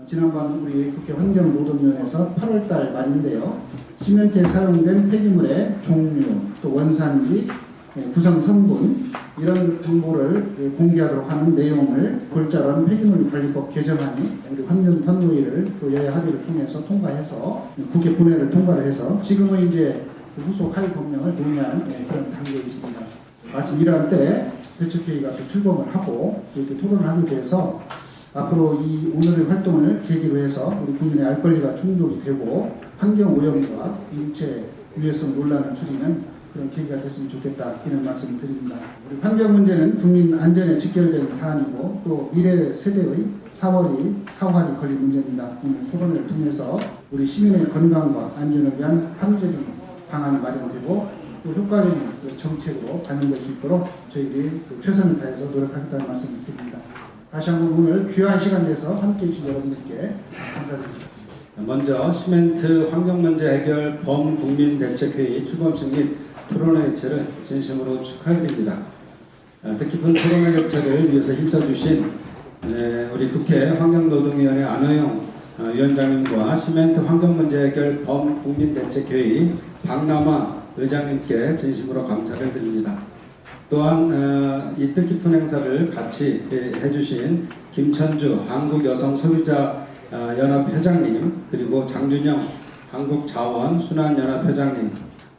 지난번 우리 국회 환경노동위원회에서 8월달 말인데요. 시멘트에 사용된 폐기물의 종류, 또 원산지, 구성 성분 이런 정보를 공개하도록 하는 내용을 골자로 한 폐기물관리법 개정안이 우리 환경탄노위를 또 여야 합의를 통해서 통과해서 국회 본회의를 통과를 해서 지금은 이제 후속 하위 법령을 논의하는 그런 단계에 있습니다. 마침 이러한 때 대책회의가 또 출범을 하고 이렇게 토론을 하게 돼서 앞으로 이 오늘의 활동을 계기로 해서 우리 국민의 알 권리가 충족이 되고 환경 오염과 인체 유해성 논란을 줄이는 그런 계기가 됐으면 좋겠다 이런 말씀을 드립니다. 우리 환경 문제는 국민 안전에 직결된 사안이고 또 미래 세대의 사활이 걸린 문제입니다. 오늘 토론을 통해서 우리 시민의 건강과 안전을 위한 합리적인 방안이 마련되고 또 효과적인 정책으로 반영될 수 있도록 저희들이 최선을 다해서 노력하겠다는 말씀을 드립니다. 다시 한번 오늘 귀한 시간 내서 함께해 주신 여러분들께 감사드립니다. 먼저 시멘트 환경문제 해결 범국민대책회의 출범식 및 토론회 개최를 진심으로 축하드립니다. 뜻깊은 토론회 개최를 위해서 힘써주신 우리 국회 환경노동위원회 안호영 위원장님과 시멘트 환경문제 해결 범국민대책회의 박남아 의장님께 진심으로 감사를 드립니다. 또한 이 뜻깊은 행사를 같이 해주신 김천주 한국여성소비자연합 회장님, 그리고 장준영 한국자원순환연합 회장님,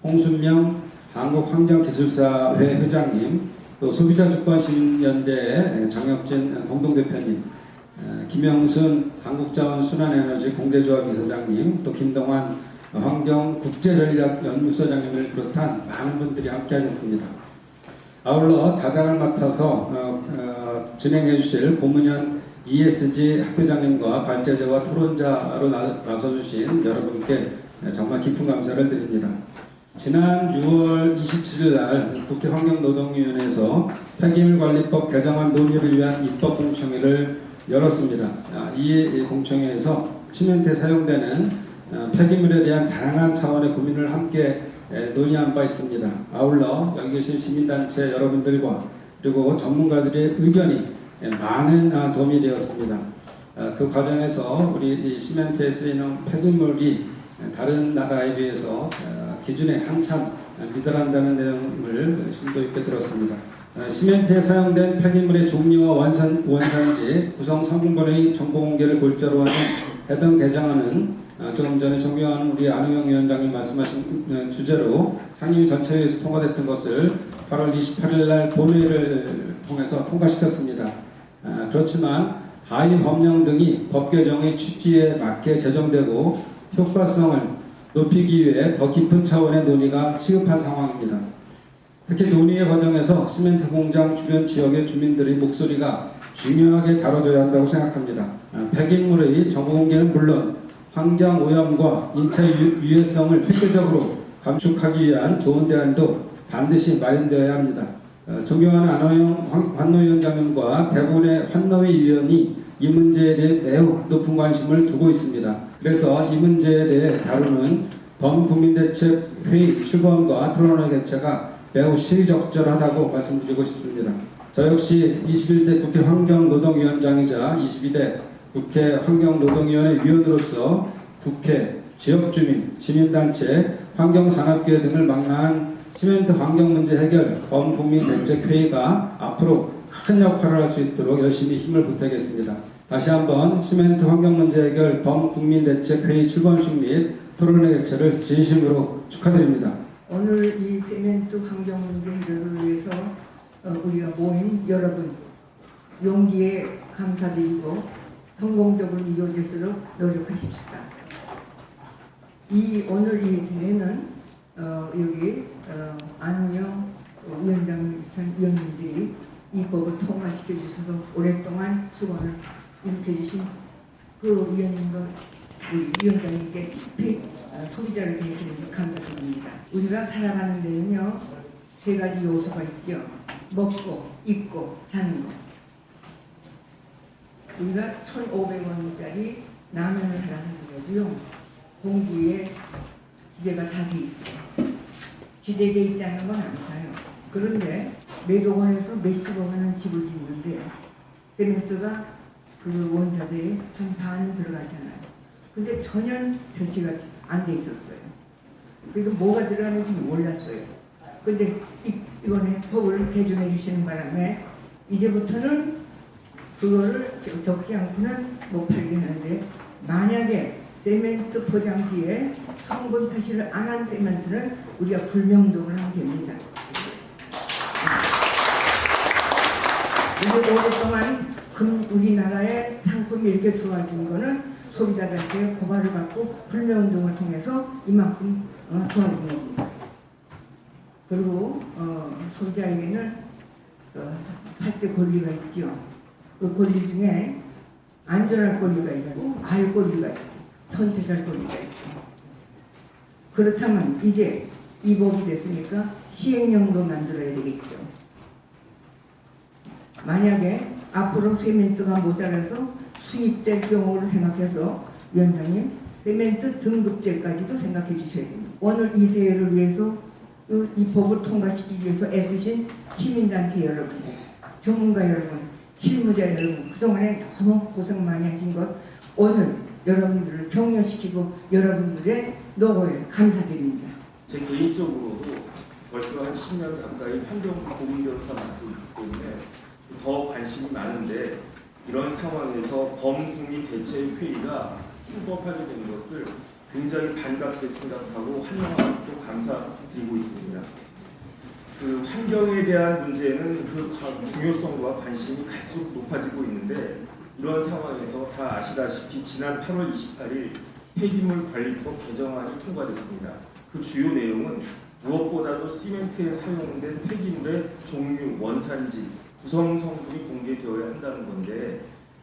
홍순명 한국환경기술사회 회장님, 또 소비자주권시민연대 장혁진 공동대표님, 김영순 한국자원순환에너지 공제조합 이사장님, 또 김동환 환경국제전략연구소장님을 비롯한 많은 분들이 함께하셨습니다. 아울러 자장을 맡아서 진행해 주실 고문현 ESG 학회장님과 발제자와 토론자로 나서주신 여러분께 정말 깊은 감사를 드립니다. 지난 6월 27일 날 국회 환경노동위원회에서 폐기물관리법 개정안 논의를 위한 입법공청회를 열었습니다. 이 공청회에서 시멘트에 사용되는 폐기물에 대한 다양한 차원의 고민을 함께 논의한 바 있습니다. 아울러 여기 계신 시민단체 여러분들과 그리고 전문가들의 의견이 많은 도움이 되었습니다. 그 과정에서 우리 시멘트에 쓰이는 폐기물이 다른 나라에 비해서 기준에 한참 미달한다는 내용을 심도 있게 들었습니다. 시멘트에 사용된 폐기물의 종류와 원산지, 구성 성분의 정보 공개를 골자로 하는 해당 개정안은 조금 전에 존경하는 우리 안호영 위원장님 말씀하신 주제로 상임위 전체회의에서 통과됐던 것을 8월 28일 날 본회의를 통해서 통과시켰습니다. 그렇지만 하위 법령 등이 법 개정의 취지에 맞게 제정되고 효과성을 높이기 위해 더 깊은 차원의 논의가 시급한 상황입니다. 특히 논의의 과정에서 시멘트 공장 주변 지역의 주민들의 목소리가 중요하게 다뤄져야 한다고 생각합니다. 폐기물의 정보 공개는 물론 환경 오염과 인체 유해성을 획기적으로 감축하기 위한 좋은 대안도 반드시 마련되어야 합니다. 존경하는 안호영 환노위원장님과 대부분의 환노위 위원이 이 문제에 대해 매우 높은 관심을 두고 있습니다. 그래서 이 문제에 대해 다루는 범국민대책회의 출범과 토론회 개최가 매우 시의적절하다고 말씀드리고 싶습니다. 저 역시 21대 국회 환경노동위원장이자 22대 국회 환경노동위원회 위원으로서 국회, 지역주민, 시민단체, 환경산업계 등을 망라한 시멘트 환경문제 해결 범국민대책회의가 앞으로 큰 역할을 할 수 있도록 열심히 힘을 보태겠습니다. 다시 한번 시멘트 환경문제 해결 범국민대책회의 출범식 및 토론회 개최를 진심으로 축하드립니다. 오늘 이 시멘트 환경문제 해결을 위해서 우리가 모인 여러분 용기에 감사드리고 성공적으로 이루어질수록 노력하십시다. 오늘 이 기회는 여기 안호영 위원님들이 이 법을 통과시켜 주셔서 오랫동안 수고를 일으켜주신 그 위원님과 우리 위원장님께 깊이 소비자를 대신해서 감사드립니다. 우리가 살아가는 데는요 3가지 요소가 있죠. 먹고, 입고, 사는 것. 우리가 1,500원짜리 라면을 하나 사는 거고요. 공기에 기재가 다 돼 있어요. 기재되어 있지 않은 건 안 사요. 그런데 몇억 원에서 몇십억 원은 집을 짓는데 시멘트가 그 원자재에 한 반 들어가잖아요. 근데 전혀 표시가 안 돼 있었어요. 그래서 뭐가 들어가는지 몰랐어요. 근데 이번에 법을 개정해 주시는 바람에 이제부터는 그거를 적지 않고는 못 팔게 하는데, 만약에 세멘트 포장지에 성분 표시를 안 한 세멘트는 우리가 불명동을 하면 됩니다. 이제 오랫동안 우리나라의 상품이 이렇게 좋아진 거는 소비자들한테 고발을 받고 불매운동을 통해서 이만큼 좋아진 겁니다. 그리고 소비자에게는 할 때 권리가 있죠. 그 권리 중에 안전할 권리가 있고 알 권리가 있고 선택할 권리가 있고, 그렇다면 이제 이 법이 됐으니까 시행령도 만들어야 되겠죠. 만약에 앞으로 세멘트가 모자라서 수입될 경우를 생각해서 위원장님, 세멘트 등급제까지도 생각해 주셔야 됩니다. 오늘 이 대회를 위해서 이 법을 통과시키기 위해서 애쓰신 시민단체 여러분, 전문가 여러분, 실무자 여러분, 그동안에 너무 고생 많이 하신 것, 오늘 여러분들을 격려시키고 여러분들의 노고에 감사드립니다. 제 개인적으로도 벌써 한 10년 가까이 환경 보훈변호사 맡고 있기 때문에 더 관심이 많은데, 이런 상황에서 범국민 대책회의가 출범하게 된 것을 굉장히 반갑게 생각하고 환영하고 또 감사드리고 있습니다. 그 환경에 대한 문제는 그 중요성과 관심이 갈수록 높아지고 있는데, 이런 상황에서 다 아시다시피 지난 8월 28일 폐기물 관리법 개정안이 통과됐습니다. 그 주요 내용은 무엇보다도 시멘트에 사용된 폐기물의 종류, 원산지, 구성 성분이 공개되어야 한다는 건데,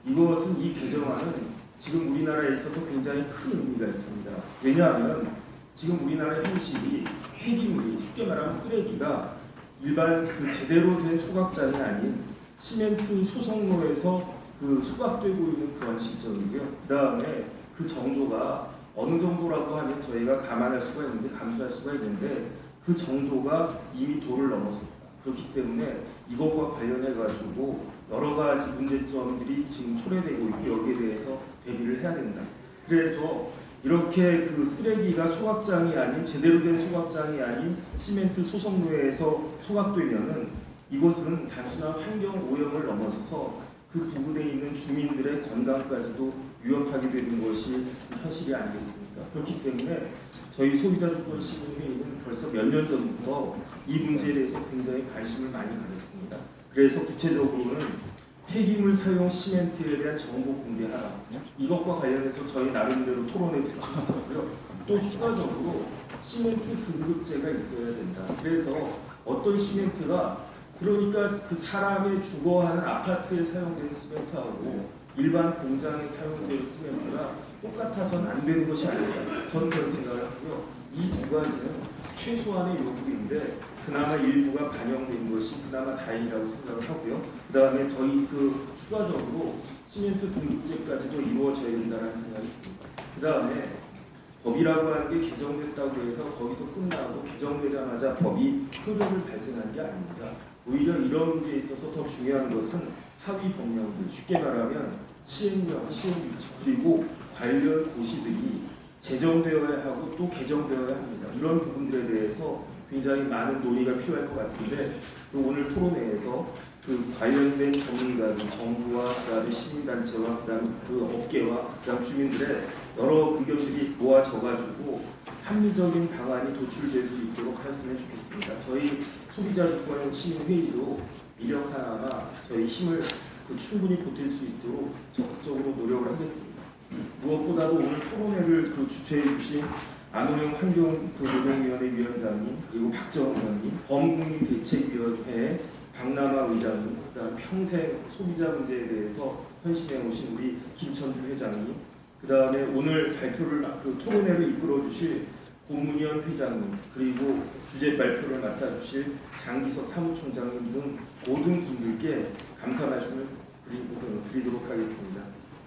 이것은 이 개정안은 지금 우리나라에 있어서 굉장히 큰 의미가 있습니다. 왜냐하면 지금 우리나라의 현실이 폐기물이, 쉽게 말하면 쓰레기가 일반 그 제대로 된 소각장이 아닌 시멘트 소성로에서 그 소각되고 있는 그런 실정이고요. 그 다음에 그 정도가 어느 정도라고 하면 저희가 감안할 수가 있는데, 감수할 수가 있는데, 그 정도가 이미 도를 넘었습니다. 그렇기 때문에 이것과 관련해 가지고 여러 가지 문제점들이 지금 초래되고 있고, 여기에 대해서 대비를 해야 된다. 그래서 이렇게 그 쓰레기가 소각장이 아닌, 제대로 된 소각장이 아닌 시멘트 소성로에서 소각되면은 이것은 단순한 환경 오염을 넘어서서 그 부근에 있는 주민들의 건강까지도 위협하게 되는 것이 현실이 아니겠습니까? 그렇기 때문에 저희 소비자주권시민회의는 벌써 몇 년 전부터 이 문제에 대해서 굉장히 관심을 많이 가졌습니다. 그래서 구체적으로는 폐기물 사용 시멘트에 대한 정보 공개하라, 이것과 관련해서 저희 나름대로 토론에 들어갔고요. 또 추가적으로 시멘트 등급제가 있어야 된다. 그래서 어떤 시멘트가, 그러니까 그 사람의 주거하는 아파트에 사용되는 시멘트하고 일반 공장에 사용되는 시멘트가 똑같아서는 안 되는 것이 아닐까, 저는 그런 생각을 하고요. 이 두 가지는 최소한의 요구인데 그나마 일부가 반영된 것이 그나마 다행이라고 생각을 하고요. 그 다음에 저희 추가적으로 시멘트 등급제까지도 이루어져야 된다는 생각이 듭니다. 그 다음에 법이라고 하는 게 개정됐다고 해서 거기서 끝나고 개정되자마자 법이 효력을 발생한 게 아닙니다. 오히려 이런 문제에 있어서 더 중요한 것은 하위 법령들, 쉽게 말하면 시행령, 시행규칙, 그리고 관련 고시들이 제정되어야 하고 또 개정되어야 합니다. 이런 부분들에 대해서 굉장히 많은 논의가 필요할 것 같은데, 또 오늘 토론회에서 그 관련된 전문가들, 정부와 그다음에 시민단체와 그다음에 그 업계와 그다음 주민들의 여러 의견들이 모아져가지고 합리적인 방안이 도출될 수 있도록 하였으면 좋겠습니다. 저희 소비자주권 시민회의도 미력 하나가 저희 힘을 충분히 보탤 수 있도록 적극적으로 노력을 하겠습니다. 무엇보다도 오늘 토론회를 주최해 주신 안호영 환경노동위원회 위원장님, 그리고 박정원 의원님, 범국민대책위원회 박남아 의장님, 그다음 평생 소비자 문제에 대해서 헌신해 오신 우리 김천주 회장님, 그다음에 오늘 발표를 토론회를 이끌어 주실 고문현 회장님, 그리고 주제 발표를 맡아 주실 장기석 사무총장님 등 모든 분들께 감사 말씀을 드리도록 하겠습니다.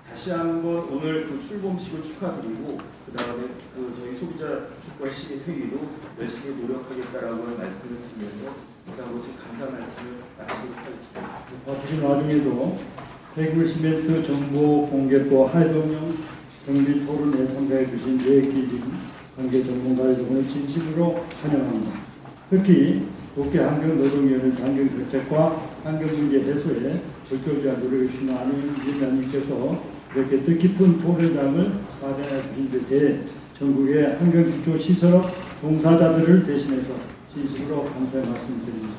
다시 한번 오늘 출범식을 축하드리고, 그 다음에 저희 소비자주권 시민회의도 열심히 노력하겠다라고 하는 말씀을 드리면서 이상으로 제 감사 말씀을 마치도록 하겠습니다. 바쁘신 와중에도 폐기물 시멘트 정보 공개법 하이법령 정비 토론에 참가해 주신 계획기진 관계 전문가 여러분을 진심으로 환영합니다. 특히 국회 환경노동위원회에서 환경정책과 환경문제 해소에 적극적인 노력을 수행하는 위원장님께서 이렇게 뜻깊은 토론장을 마련해 주신 데 대해 전국의 환경기초시설업 종사자들을 대신해서 진심으로 감사의 말씀드립니다.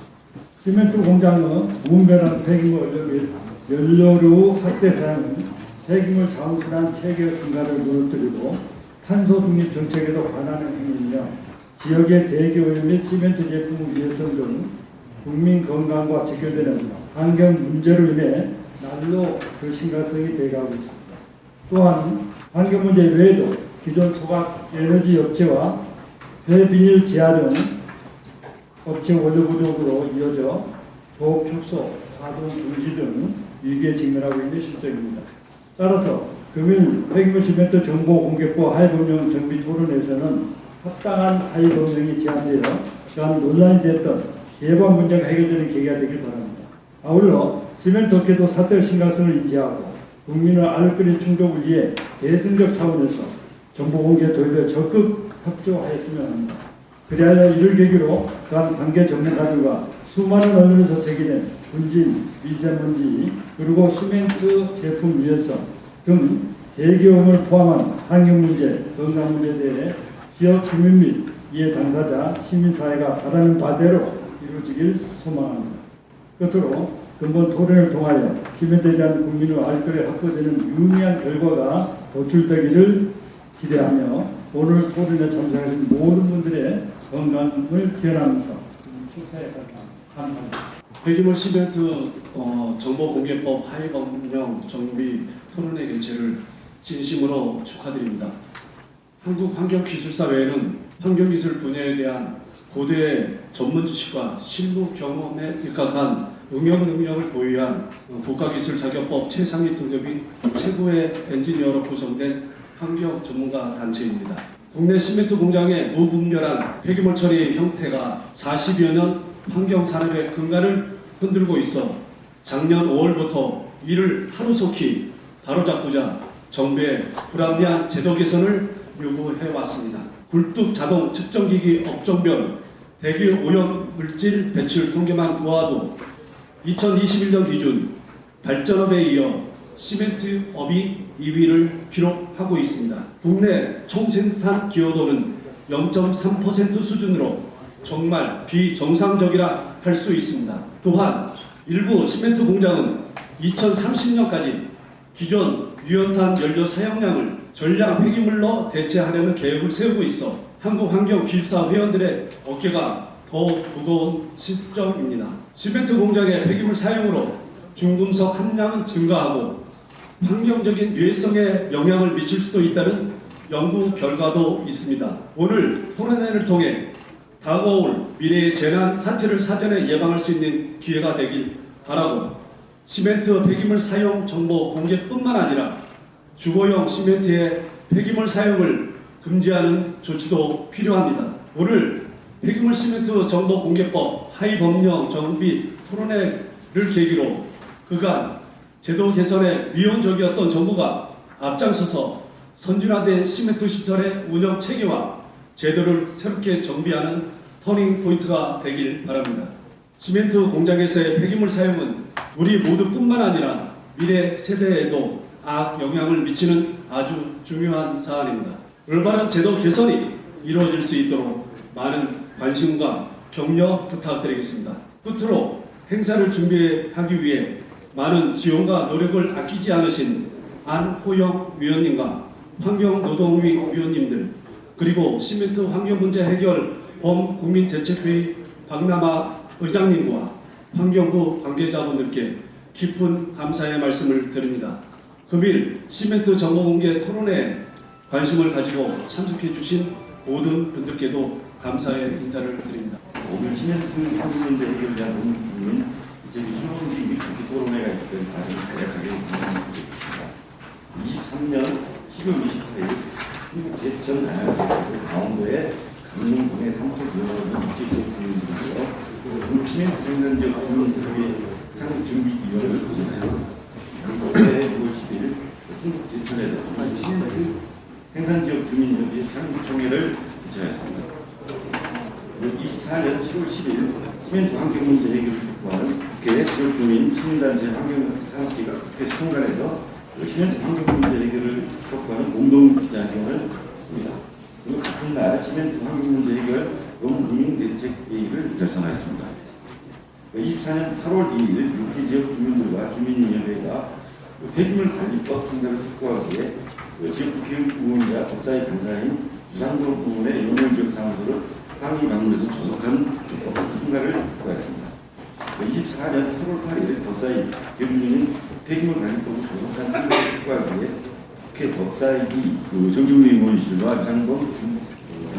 시멘트 공장의 무분별한 폐기물 연료류 확대 사용은 폐기물 자원순환 체계 증가를 무너뜨리고 탄소 중립 정책에도 관하는 행위이며 지역의 대기오염 및 시멘트 제품 위해성 등 국민 건강과 직결되는 환경 문제로 인해 날로 그 심각성이 돼가고 있습니다. 또한 환경 문제 외에도 기존 소각 에너지 업체와 폐비닐 재활용 업체 원료 부족으로 이어져 조업 축소, 가동 중지 등 위기에 직면하고 있는 실정입니다. 따라서 금일 폐기물 시멘트 정보 공개법 하위법령 정비 토론에서는 합당한 하위법령이 제안되어 그간 논란이 됐던 제반 문제가 해결되는 계기가 되길 바랍니다. 아울러 시멘트 업계도 사태의 심각성을 인지하고 국민의 알거리 충족을 위해 대승적 차원에서 정보 공개 도입에 적극 협조하였으면 합니다. 그리하여 이를 계기로 그간 관계 전문가들과 수많은 언론에서 제기된 분진, 미세먼지, 그리고 시멘트 제품 위해성 등 대기오염을 포함한 환경 문제, 건강 문제에 대해 지역 주민 및 이해 당사자, 시민사회가 바라는 바대로 이루어지길 소망합니다. 끝으로 근본 토론을 통하여 시멘트에 대한 국민의 알거리에 확보되는 유의미한 결과가 도출되기를 기대하며 오늘 토론에 참석하신 모든 분들의 건강을 기원하면서 축사에 감사합니다. 폐기물 시멘트 정보공개법 하위법령 정비 토론회 개최를 진심으로 축하드립니다. 한국 환경기술사회는 환경기술 분야에 대한 고도의 전문 지식과 실무 경험에 입각한 응용 능력을 보유한 국가기술 자격법 최상위 등급인 최고의 엔지니어로 구성된 환경 전문가 단체입니다. 국내 시멘트 공장의 무분별한 폐기물 처리 형태가 40여 년 환경 산업의 근간을 흔들고 있어 작년 5월부터 이를 하루속히 바로잡고자 정부에 불합리한 제도 개선을 요구해 왔습니다. 굴뚝 자동 측정기기 업종별 대기 오염 물질 배출 통계만 보아도 2021년 기준 발전업에 이어 시멘트업이 2위를 기록하고 있습니다. 국내 총생산 기여도는 0.3% 수준으로 정말 비정상적이라 할 수 있습니다. 또한 일부 시멘트 공장은 2030년까지 기존 유연탄 연료 사용량을 전량 폐기물로 대체하려는 계획을 세우고 있어 한국환경기술사 회원들의 어깨가 더욱 무거운 시점입니다. 시멘트 공장의 폐기물 사용으로 중금속 함량은 증가하고 환경적인 유해성에 영향을 미칠 수도 있다는 연구 결과도 있습니다. 오늘 토론회를 통해 다가올 미래의 재난 사태를 사전에 예방할 수 있는 기회가 되길 바라고 시멘트 폐기물 사용 정보 공개뿐만 아니라 주거용 시멘트의 폐기물 사용을 금지하는 조치도 필요합니다. 오늘 폐기물 시멘트 정보 공개법 하위법령 정비 토론회를 계기로 그간 제도 개선에 미온적이었던 정부가 앞장서서 선진화된 시멘트 시설의 운영 체계와 제도를 새롭게 정비하는 터닝 포인트가 되길 바랍니다. 시멘트 공장에서의 폐기물 사용은 우리 모두뿐만 아니라 미래 세대에도 악 영향을 미치는 아주 중요한 사안입니다. 올바른 제도 개선이 이루어질 수 있도록 많은 관심과 격려 부탁드리겠습니다. 끝으로 행사를 준비하기 위해 많은 지원과 노력을 아끼지 않으신 안호영 위원님과 환경노동위 위원님들 그리고 시멘트 환경문제 해결 범국민대책회의 박남아 의장님과 환경부 관계자분들께 깊은 감사의 말씀을 드립니다. 금일 시멘트 정보공개 토론회에 관심을 가지고 참석해 주신 모든 분들께도 감사의 인사를 드립니다. 오늘 시멘트 환경문제 해결 위한 논의는 저기 수능기 및 토론회가 있던 바를 간략하게 말씀드리겠습니다. 23년 12월 28일 중국 제천 강원도의 강릉군의 삼척유원을 입지되었는데요. 시멘트 생산적 주민들의 상준비위원회를 구성하였습니다. 그리고 원산지역 주민협의회 상임총회를 개최하였습니다. 24년 7월 10일 시멘트 환경 문제 해결을 촉구하는 국회 지역 주민 시민단체 환경산업기가 국회 총괄에서 시멘트 환경 문제 해결을 촉구하는 공동 기자회견을 했습니다. 그리고 같은 날 시멘트 환경 문제 해결 국민대책회의를 결성하였습니다. 24년 8월 2일 6개 지역 주민들과 주민위원회가 폐기물 관리법 통과를 촉구하기 위해 지역 국회의원과 법사위 간사인 유상도 부문의 연원지역 사무소를 항의 방문해서 조속한 법 통과를 촉구하였습니다. 24년 8월 8일 법사위 대부분인 폐기물 관리법을 조속한 통과를 촉구하기 위해 국회 법사위 정진우 의원실과 유상도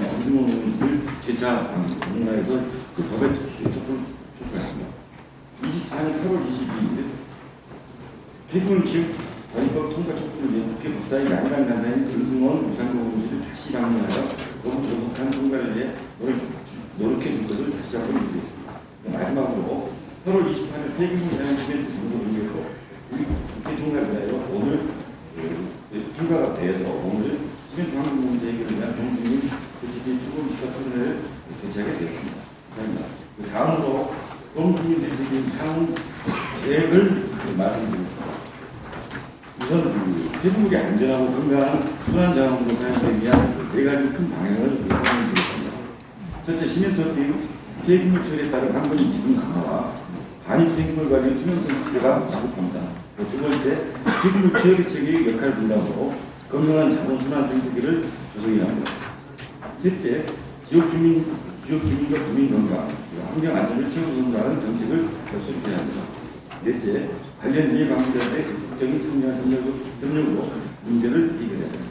정진우 의원실 제차 방문하여서 그 법의 촉구했습니다. 24년 8월 22일 폐기물 지역 관리법 통과 촉구를 위해 국회 법사위 양당 간사인 김승원 유상도 의원실을 다시 방문하여 법을 조속한 통과를 위해 노력해 줄 것을 다시 한번 요구했습니다. 마지막으로 8월 28일 폐기물 사용 시멘트 정보 공개로 국회 통과를 위하여 오늘 통과가 돼서 오늘 시멘트 환경 문제 해결을 위한 정부민 대책의 추구기사 토론회를 개최하게 되었습니다. 감사합니다. 다음으로 정부민 대책의 향후 계획을 말씀드리겠습니다. 우선 폐기물이 안전하고 건강한 순환자원으로 사용되기 위한 네 가지 큰 방향을 설명드리겠습니다. 첫째, 시멘트 폐기물 처리에 따른 환경 기준 강화와 반입 폐기물 관리 투명성 확대가 부족합니다. 두 번째, 폐기물 처리 체계의 역할 분담으로 건강한 자원 순환 생태계를 조성해야 합니다. 셋째, 지역 주민과 국민 건강, 환경 안전을 최우선으로 하는 정책을 결속해야 합니다. 넷째, 관련 이해관계자들의 적극적인 참여와 협력으로 문제를 해결해야 합니다.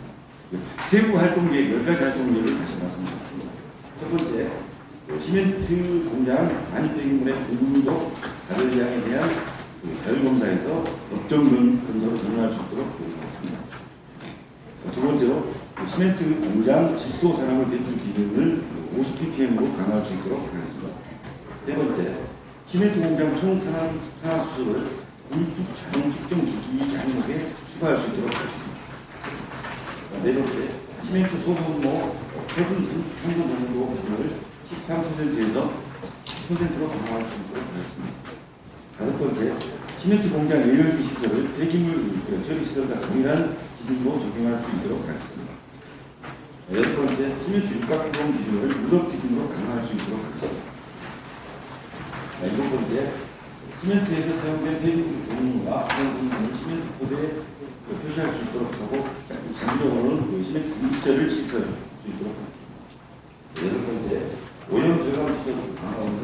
세부 활동 계획, 10가지 활동 계획을 다시 말씀드리겠습니다. 첫 번째, 시멘트 공장 반입 폐기물의 중금속 가설량에 대한 자율검사에서 법정 근거로 전환할 수 있도록 노력하겠습니다. 두 번째로, 시멘트 공장 직소 산업을 대출 기준을 50ppm으로 강화할 수 있도록 하겠습니다. 세 번째, 시멘트 공장 총 산화 수소를 공급 자동 측정 주기 항목에 추가할 수 있도록 하겠습니다. 네 번째, 시멘트 소분모 소분 성분 정도 부분을 13%에서 10%로 강화할 수 있도록 하겠습니다. 다섯 번째, 시멘트 공장 예열기 시설을 폐기물 처리 시설과 동일한 기준으로 적용할 수 있도록 하겠습니다. 여섯 번째, 시멘트 육각구성 기준을 유럽 기준으로 강화할 수 있도록 하겠습니다. 일곱 번째, 시멘트에서 사용된 폐기물 종류와 사용되는 시멘트 코드에 표시할 수 있도록 하고, 장기적으로는 시멘트 입자를 시설할 수 있도록 하겠습니다. 여덟 번째, 오염 저감 시설을 강화하는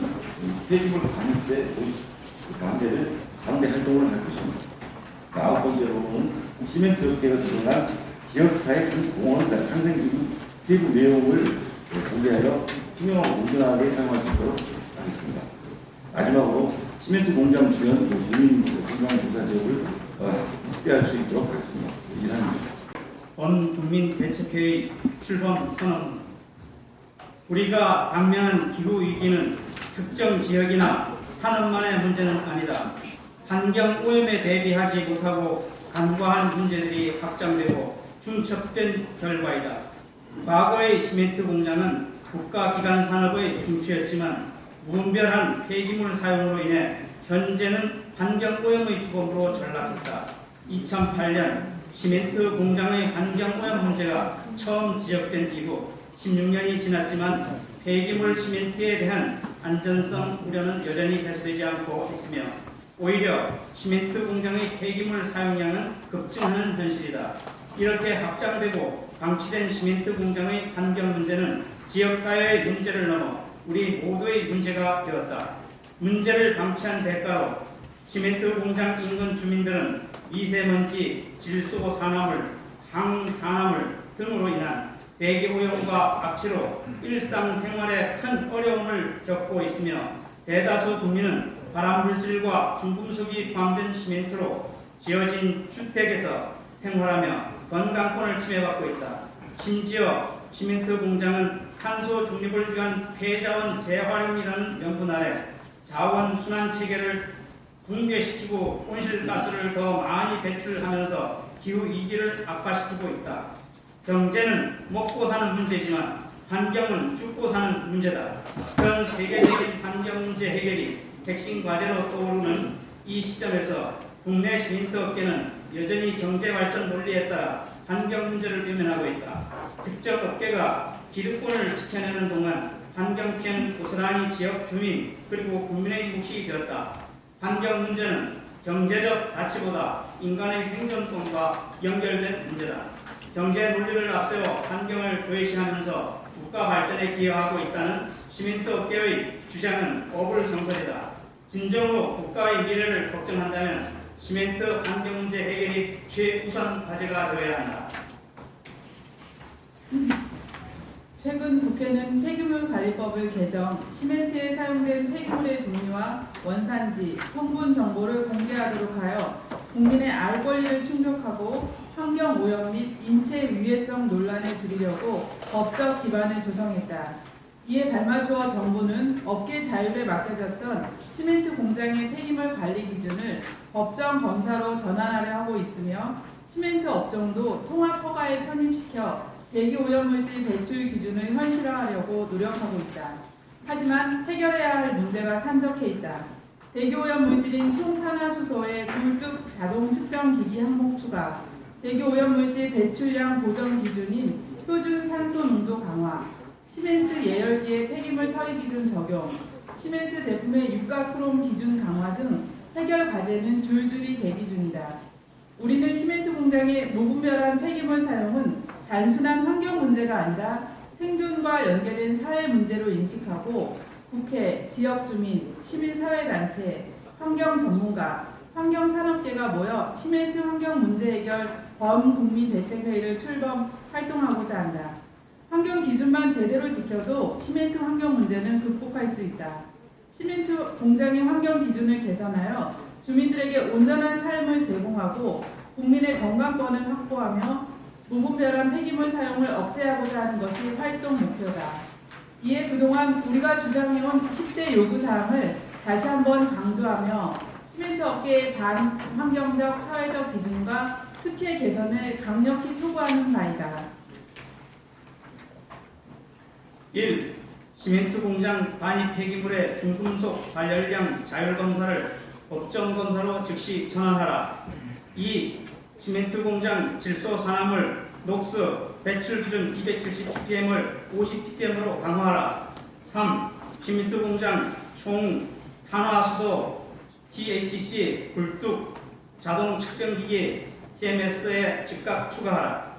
폐기물 반입제 반대 활동을 할 것입니다. 아홉 번째로는 시멘트 업계가 조성한 지역사회 공헌 상생기구 세부 내용을 공개하여 투명하고 온전하게 사용할 수 있도록 하겠습니다. 마지막으로 시멘트 공장 주연 주민 건강 조사 지역을 확대할 수 있도록 하겠습니다. 이상입니다. 본 국민대책회의 출범 선언. 우리가 당면한 기후 위기는 특정 지역이나 산업만의 문제는 아니다. 환경 오염에 대비하지 못하고 간과한 문제들이 확장되고 중첩된 결과이다. 과거의 시멘트 공장은 국가기관 산업의 중추였지만 무분별한 폐기물 사용으로 인해 현재는 환경 오염의 주범으로 전락했다. 2008년 시멘트 공장의 환경 오염 문제가 처음 지적된 이후 16년이 지났지만 폐기물 시멘트에 대한 안전성 우려는 여전히 해소되지 않고 있으며 오히려 시멘트 공장의 폐기물 사용량은 급증하는 현실이다. 이렇게 확장되고 방치된 시멘트 공장의 환경 문제는 지역사회의 문제를 넘어 우리 모두의 문제가 되었다. 문제를 방치한 대가로 시멘트 공장 인근 주민들은 미세먼지, 질소 산화물, 항산화물 등으로 인한 대기 오염과 악취로 일상생활에 큰 어려움을 겪고 있으며 대다수 국민은 발암물질과 중금속이 포함된 시멘트로 지어진 주택에서 생활하며 건강권을 침해받고 있다. 심지어 시멘트 공장은 탄소 중립을 위한 폐자원 재활용이라는 명분 아래 자원 순환 체계를 붕괴시키고 온실가스를 더 많이 배출하면서 기후 위기를 악화시키고 있다. 경제는 먹고 사는 문제지만 환경은 죽고 사는 문제다. 전 세계적인 환경 문제 해결이 핵심 과제로 떠오르는 이 시점에서 국내 시민트 업계는 여전히 경제 발전 논리에 따라 환경 문제를 외면하고 있다. 특정 업계가 기득권을 지켜내는 동안 환경 피해는 고스란히 지역 주민 그리고 국민의 몫이 되었다. 환경 문제는 경제적 가치보다 인간의 생존권과 연결된 문제다. 경제 논리를 앞세워 환경을 도외시하면서 국가 발전에 기여하고 있다는 시민트 업계의 주장은 어불성설이다. 진정으로 국가의 미래를 걱정한다면 시멘트 환경 문제 해결이 최우선 과제가 되어야 한다. 최근 국회는 폐기물 관리법을 개정, 시멘트에 사용된 폐기물의 종류와 원산지, 성분 정보를 공개하도록 하여 국민의 알 권리를 충족하고 환경 오염 및 인체 위해성 논란을 줄이려고 법적 기반을 조성했다. 이에 발맞추어 정부는 업계 자율에 맡겨졌던 시멘트 공장의 폐기물 관리 기준을 법정 검사로 전환하려 하고 있으며 시멘트 업종도 통합 허가에 편입시켜 대기오염물질 배출 기준을 현실화하려고 노력하고 있다. 하지만 해결해야 할 문제가 산적해 있다. 대기오염물질인 총탄화수소의 굴뚝 자동 측정 기기 항목 추가, 대기오염물질 배출량 보정 기준인 표준 산소 농도 강화, 시멘트 예열기의 폐기물 처리 기준 적용, 시멘트 제품의 유가 크롬 기준 강화 등 해결 과제는 줄줄이 대기 중이다. 우리는 시멘트 공장의 무분별한 폐기물 사용은 단순한 환경 문제가 아니라 생존과 연계된 사회 문제로 인식하고 국회, 지역주민, 시민사회단체, 환경 전문가, 환경산업계가 모여 시멘트 환경 문제 해결 범국민대책회의를 출범 활동하고자 한다. 환경 기준만 제대로 지켜도 시멘트 환경 문제는 극복할 수 있다. 시멘트 공장의 환경 기준을 개선하여 주민들에게 온전한 삶을 제공하고 국민의 건강권을 확보하며 무분별한 폐기물 사용을 억제하고자 하는 것이 활동 목표다. 이에 그동안 우리가 주장해온 10대 요구사항을 다시 한번 강조하며 시멘트 업계의 반환경적 사회적 기준과 특혜 개선을 강력히 촉구하는 바이다. 1. 시멘트 공장 반입 폐기물의 중금속 발열량 자율검사를 법정검사로 즉시 전환하라. 2. 시멘트 공장 질소 산화물 녹스 배출 기준 270ppm을 50ppm으로 강화하라. 3. 시멘트 공장 총 탄화수소 THC 굴뚝 자동 측정기기 TMS에 즉각 추가하라.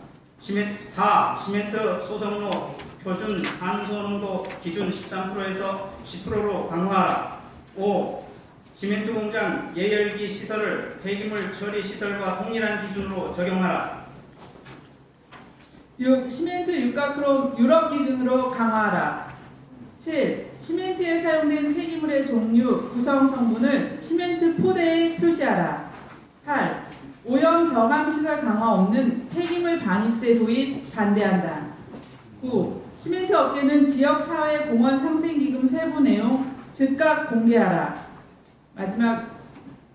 4. 시멘트 소성로 표준 탄소농도 기준 13%에서 10%로 강화하라. 5. 시멘트 공장 예열기 시설을 폐기물 처리 시설과 동일한 기준으로 적용하라. 6. 시멘트 유가 크롬 유럽 기준으로 강화하라. 7. 시멘트에 사용된 폐기물의 종류, 구성 성분을 시멘트 포대에 표시하라. 8. 오염 저감 시설 강화 없는 폐기물 반입세 도입 반대한다. 9. 시멘트 업계는 지역사회 공헌 상생기금 세부 내용 즉각 공개하라. 마지막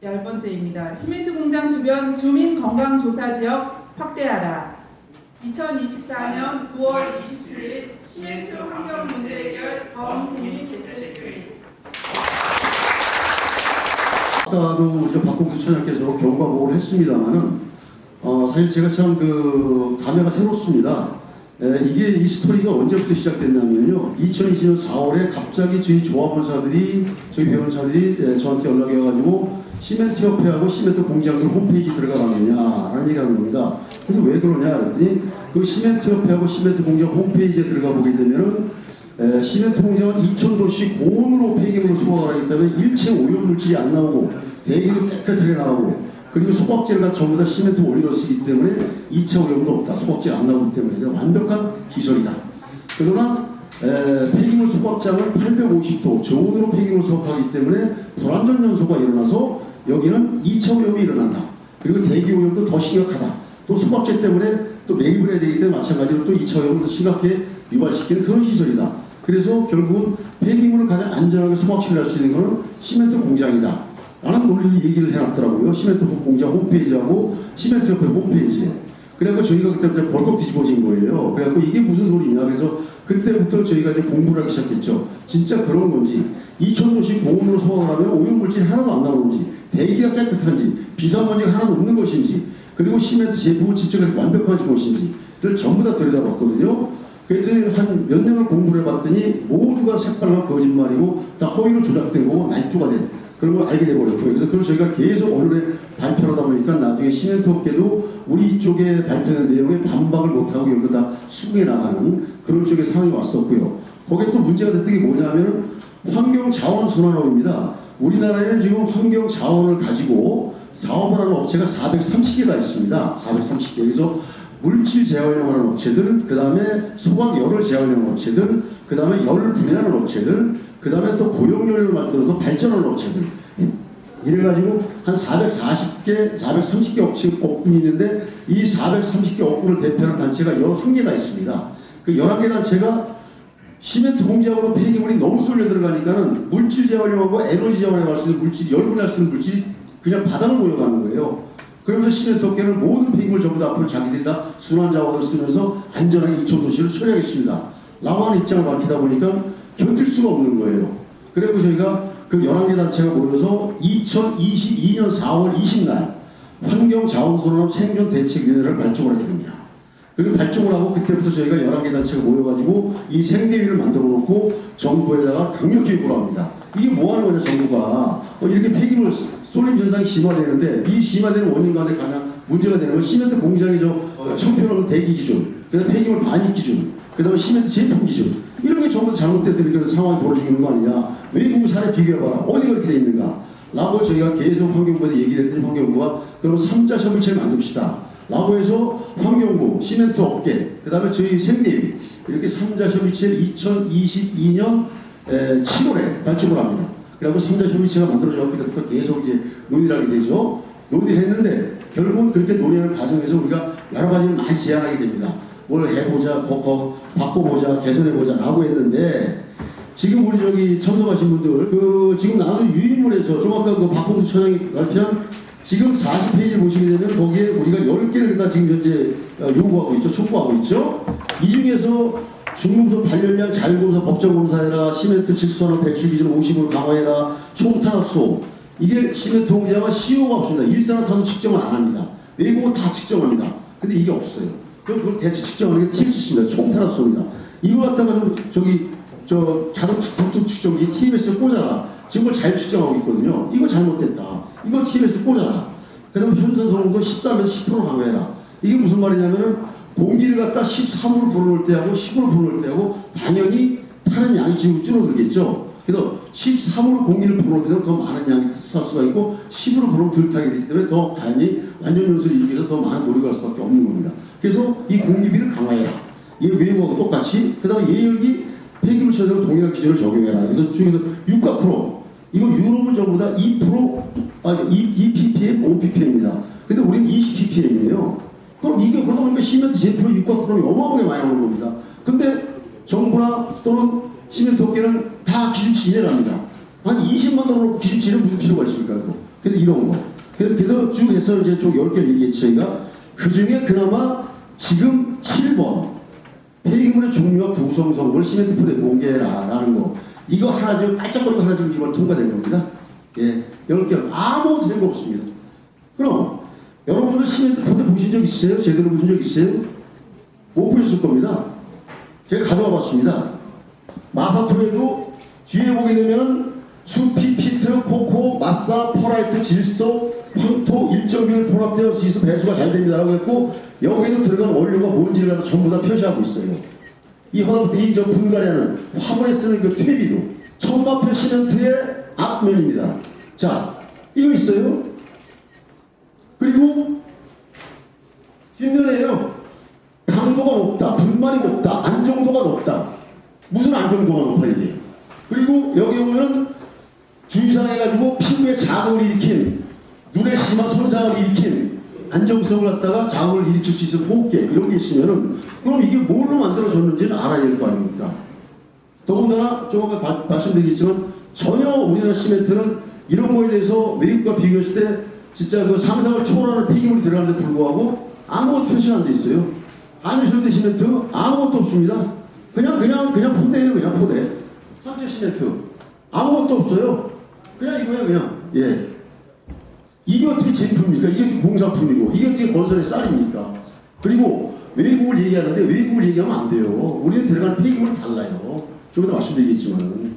10번째입니다. 시멘트 공장 주변 주민 건강 조사 지역 확대하라. 2024년 9월 27일 시멘트 환경 문제 해결 범국민대책회의. 아까도 우리 박홍수 처장께서 경과보고를 했습니다만은 사실 제가 참 감회가 새롭습니다. 이게 이 스토리가 언제부터 시작됐냐면요. 2020년 4월에 갑자기 저희 조합원사들이 저희 배원사들이 저한테 연락이 와가지고 시멘트 협회하고 시멘트 공장들 홈페이지 들어가라느냐라는 얘기를 하는 겁니다. 그래서 왜 그러냐 그랬더니 그 시멘트 협회하고 시멘트 공장 홈페이지에 들어가 보게 되면은 시멘트 공장은 2,000도씩 고온으로 폐기물을 소각을 하기 때문에 일체 오염물질이 안 나오고 대기도 깨끗하게 나오고 그리고 소각제가 전부 다 시멘트 원료를 쓰기 때문에 2차 오염도 없다. 소각제 안 나오기 때문에 완벽한 기술이다. 그러나 폐기물 소각장은 850도 저온으로 폐기물 소각하기 때문에 불안전 연소가 일어나서 여기는 2차 오염이 일어난다. 그리고 대기 오염도 더 심각하다. 또 소각제 때문에 또 매입을 해야 되기 때문에 마찬가지로 또 2차 오염을 더 심하게 유발시키는 그런 시설이다. 그래서 결국은 폐기물을 가장 안전하게 소각시킬 수 있는 것은 시멘트 공장이다. 라는 논리 얘기를 해놨더라고요. 시멘트 공장 홈페이지하고 시멘트 협회 홈페이지에. 그래갖고 저희가 그때부터 벌컥 뒤집어진 거예요. 그래갖고 이게 무슨 소리냐. 그래서 그때부터 저희가 이제 공부를 하기 시작했죠. 진짜 그런 건지, 2,000도씩 공업으로 소화를 하면 오염물질이 하나도 안 나오는지, 대기가 깨끗한지, 비산먼지가 하나도 없는 것인지, 그리고 시멘트 제품은 진짜 완벽한 것인지를 전부 다 들여다봤거든요. 그래서 한 몇 년을 공부를 해봤더니 모두가 색깔만 거짓말이고 다 허위로 조작된 거고 날조가 된 그런 걸 알게 돼버렸고요. 그래서 그걸 저희가 계속 언론에 발표를 하다 보니까 나중에 시멘트 업계도 우리 이쪽에 발표된 내용에 반박을 못하고 여기서 다 수긍해 나가는 그런 쪽의 상황이 왔었고요. 거기에 또 문제가 됐던 게 뭐냐면 환경자원순환업입니다. 우리나라에는 지금 환경자원을 가지고 사업을 하는 업체가 430개가 있습니다. 430개. 그래서 물질 재활용하는 업체들, 그 다음에 소각 열을 재활용하는 업체들, 그 다음에 열 분해하는 업체들, 그 다음에 또 고용료를 만들어서 발전하는 업체들. 이래가지고 한 440개, 430개 업군이 있는데 이 430개 업군을 대표하는 단체가 11개가 있습니다. 그 11개 단체가 시멘트 공장으로 폐기물이 너무 쏠려 들어가니까는 물질 재활용하고 에너지 재활용할 수 있는 물질, 열분할 수 있는 물질이 그냥 바닥을 모여가는 거예요. 그러면서 시멘트 업계는 모든 폐기물 전부 다 앞으로 자기들이 다 순환자원을 쓰면서 안전하게 2촌도시를 처리하겠습니다. 라고 하는 입장을 밝히다 보니까 견딜 수가 없는 거예요. 그리고 저희가 그 11개 단체가 모여서 2022년 4월 20날 환경자원순환업 생존대책위원회를 발족을 했거든요. 그리고 발족을 하고 그때부터 저희가 11개 단체가 모여가지고 이 생대위를 만들어 놓고 정부에다가 강력히 요구를 합니다. 이게 뭐 하는 거냐, 정부가. 이렇게 폐기물 쏠림 현상이 심화되는데 이 심화되는 원인 가운데 가장 문제가 되는 건 시멘트 공장의 청평하는 대기 기준, 그 다음에 폐기물 반입 기준, 그 다음에 시멘트 제품 기준, 이런 게 전부 잘못됐던 그런 상황이 벌어지는 거 아니냐. 외국 사례 비교해봐라. 어디 그렇게 돼 있는가. 라고 저희가 계속 환경부에 얘기를 했더니 환경부가 그럼 3자 협의체를 만듭시다. 라고 해서 환경부, 시멘트 업계, 그 다음에 저희 생대위 이렇게 3자 협의체를 2022년 7월에 발족을 합니다. 그리고 3자 협의체가 만들어져 그때부터 계속 이제 논의를 하게 되죠. 논의를 했는데 결국은 그렇게 논의하는 과정에서 우리가 여러 가지를 많이 제안하게 됩니다. 뭘 해보자, 바꿔보자, 개선해보자 라고 했는데 지금 우리 저기 참석하신 분들 지금 나오는 유인물에서 좀 아까 그 박홍수 처장이 발표한 지금 40페이지 보시게 되면 거기에 우리가 10개를 다 지금 현재 요구하고 있죠. 촉구하고 있죠. 이 중에서 중금속 발열량 자율검사 법정검사해라, 시멘트 질소산업 배출 기준 50으로 강화해라, 총탄압소. 이게 시멘트 공장은 CO가 없습니다. 일산화탄소 측정을 안 합니다. 외국은 다 측정합니다. 근데 이게 없어요. 그럼 그걸 대체 측정하는 게 TMC입니다. 총탄압소입니다. 이걸 갖다가 자동 불뚝 측정기 TMS에 꽂아라. 지금 그걸 잘 측정하고 있거든요. 이거 잘못됐다. 이거 TMS에 꽂아라. 그 다음에 현선성도 13에서 10% 강화해라. 이게 무슨 말이냐면은 공기를 갖다 13으로 불어넣을 때하고 10으로 불어넣을 때하고 당연히 타는 양이 지금 줄어들겠죠. 그래서 13으로 공기를 불어넣을 때는 더 많은 양이 탈 수가 있고 10으로 불어넣으면 덜 타게 되기 때문에 더 당연히 완전 연소를 이기기 위해서 더 많은 노력을 할 수밖에 없는 겁니다. 그래서 이 공기비를 강화해라. 이 외국하고 똑같이 그 다음에 예열기 폐기물 처리로 동일한 기준을 적용해라. 그래서 중에서 유가 프로 이거 유럽은 전부 다 2%, 2ppm, 5ppm입니다. 근데 우리는 20ppm이에요. 그럼 이게 그러다 보니까 시멘트 제품의 유가 프로이 어마어마하게 많이 나오는 겁니다. 근데 정부나 또는 시멘트 업계는 다 기준치 이내랍니다. 한 20만 원으로 기준치는 무슨 필요가 있습니까? 그래서 이런 거. 그래서 쭉 해서 이제 좀 10개를 얘기했죠. 저희가 그 중에 그나마 지금 7번 폐기물의 종류와 구성 성분을 시멘트 포대에 공개해라라는 거. 이거 하나 지금 깔짝거리고 하나 지금 이번 통과된 겁니다. 예, 10개 아무 생각 없습니다. 그럼 여러분들 시멘트 포대 보신 적 있어요? 제대로 보신 적 있어요? 못 보셨을 겁니다. 제가 가져와 봤습니다. 마사토에도 뒤에 보게 되면 수피, 피트, 코코, 마사, 퍼라이트, 질소, 황토, 일정균을 혼합되어 있어 배수가 잘 됩니다. 라고 했고 여기에도 들어간 원료가 뭔지를 갖다 전부 다 표시하고 있어요. 이 저 분갈이하는 화분에 쓰는 그 퇴비도 천마표 시멘트의 앞면입니다. 자, 이거 있어요. 그리고 뒷면에요. 강도가 높다, 분말이 높다, 안정도가 높다. 무슨 안정도가 높아 이게? 그리고 여기 보면 주의사항해가지고 피부에 자극을 일으킨, 눈에 심한 손상을 일으킨 안정성을 갖다가 자극을 일으킬 수 있는 호흡계 이런 게 있으면은 그럼 이게 뭘로 만들어졌는지는 알아야 될 거 아닙니까? 더군다나 조금 말씀드리겠지만 전혀 우리나라 시멘트는 이런 거에 대해서 외국과 비교했을 때 진짜 그 상상을 초월하는 폐기물이 들어가는데 불구하고 아무것도 표시 안 돼 있어요. 한일철도 시멘트 아무것도 없습니다. 그냥 포대예요. 그냥 포대. 삼재 시멘트 아무것도 없어요. 그냥 이거예요. 그냥. 예. 이게 어떻게 제품입니까? 이게 어떻게 공산품이고 이게 어떻게 건설의 쌀입니까? 그리고 외국을 얘기하는데 외국을 얘기하면 안 돼요. 우리는 들어가는 폐기물이 달라요. 조금 더 말씀드리겠지만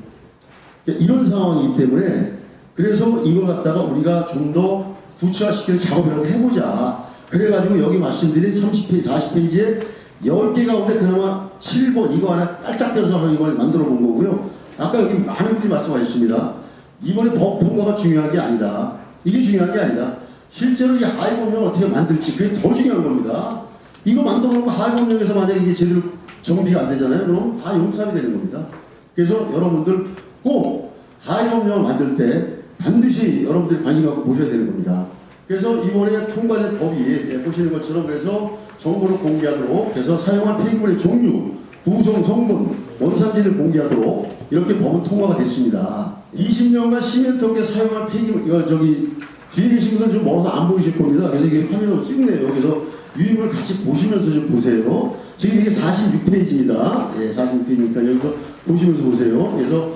이런 상황이기 때문에 그래서 이걸 갖다가 우리가 좀 더 구체화시키는 작업을 해보자. 그래가지고 여기 말씀드린 30페이지, 40페이지에 10개 가운데 그나마 7번 이거 하나 깔짝대서 이걸 만들어 본 거고요. 아까 여기 많은 분들이 말씀하셨습니다. 이번에 법 통과가 중요한 게 아니다. 이게 중요한 게 아니다. 실제로 이 하위법령을 어떻게 만들지 그게 더 중요한 겁니다. 이거 만들어 놓고 하위법령에서 만약에 이게 제대로 정비가 안 되잖아요. 그럼 다 용납이 되는 겁니다. 그래서 여러분들 꼭 하위법령을 만들 때 반드시 여러분들이 관심 갖고 보셔야 되는 겁니다. 그래서 이번에 통과된 법이 보시는 것처럼 그래서 정보를 공개하도록 그래서 사용한 폐기물의 종류, 구성 성분, 원산지를 공개하도록 이렇게 법은 통과가 됐습니다. 20년간 시멘트업계 사용한 폐기물, 이거 저기 뒤에 계신 분들 좀 멀어서 안 보이실 겁니다. 그래서 이게 화면으로 찍네요. 그래서 유입을 같이 보시면서 좀 보세요. 지금 이게 46페이지입니다. 예, 46페이지니까 여기서 보시면서 보세요. 그래서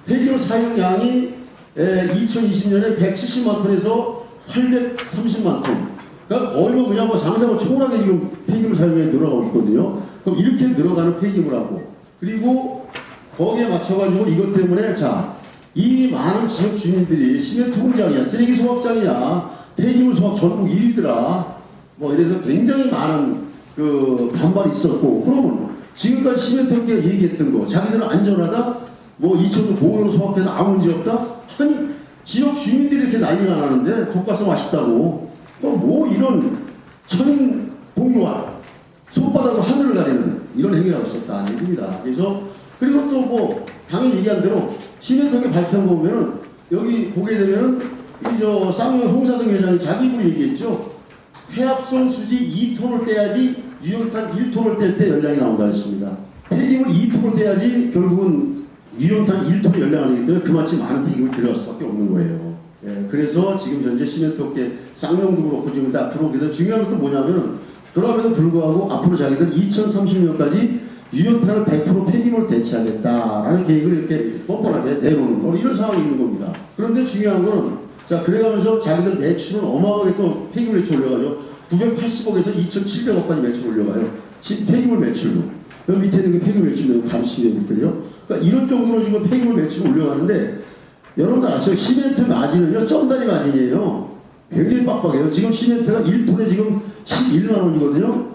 폐기물 사용량이 2020년에 170만 톤에서 830만 톤. 그러니까 거의 뭐 그냥 뭐 상상을 초월하게 지금 폐기물 사용량이 늘어가고 있거든요. 그럼 이렇게 늘어가는 폐기물하고 그리고 거기에 맞춰가지고 이것 때문에 자, 이 많은 지역 주민들이 시멘트 공장이야, 쓰레기 소각장이야, 폐기물 소각 전국 1위더라. 뭐 이래서 굉장히 많은 그 반발이 있었고 그러면 지금까지 시멘트 업계가 얘기했던 거 자기들은 안전하다? 뭐 2천도 보온으로 소각해서 아무 문제 없다? 아니 지역 주민들이 이렇게 난리가 나는데 독가스 맛있다고 또 뭐 이런 천인 공유와 손바닥으로 하늘을 가리는 이런 행위가 있었다 얘기입니다. 그래서 그리고 또 뭐 당연히 얘기한 대로 시멘트업계 발표한 거 보면은 여기 보게 되면은 이 저 쌍용 홍사성 회장이 자기 입으로 얘기했죠. 해합성 수지 2톤을 떼야지 유연탄 1톤을 뗄 때 연량이 나온다 했습니다. 폐기물 2톤을 떼야지 결국은 유연탄 1톤의 연량이 되기 때문에 그만큼 많은 폐기물이 들어갈 수밖에 없는 거예요. 예, 그래서 지금 현재 시멘트업계 쌍용도 그렇고 지금 앞으로 그래서 중요한 것도 뭐냐면 그럼에도 불구하고 앞으로 자기들 2030년까지 유연탄을 100% 폐기물 대체하겠다라는 계획을 이렇게 뻔뻔하게 내놓는 거 이런 상황이 있는 겁니다. 그런데 중요한 거는 자 그래가면서 자기들 매출은 어마어마하게 또 폐기물 매출 올려가지고 980억에서 2,700억까지 매출 올려가요. 폐기물 매출로. 여기 밑에 있는 게 폐기물 매출로 가르치는 것들이요. 그러니까 이런 정도로 지금 폐기물 매출을 올려가는데 여러분들 아세요? 시멘트 마진은요 쩐다리 마진이에요. 굉장히 빡빡해요. 지금 시멘트가 1톤에 지금 11만 원이거든요.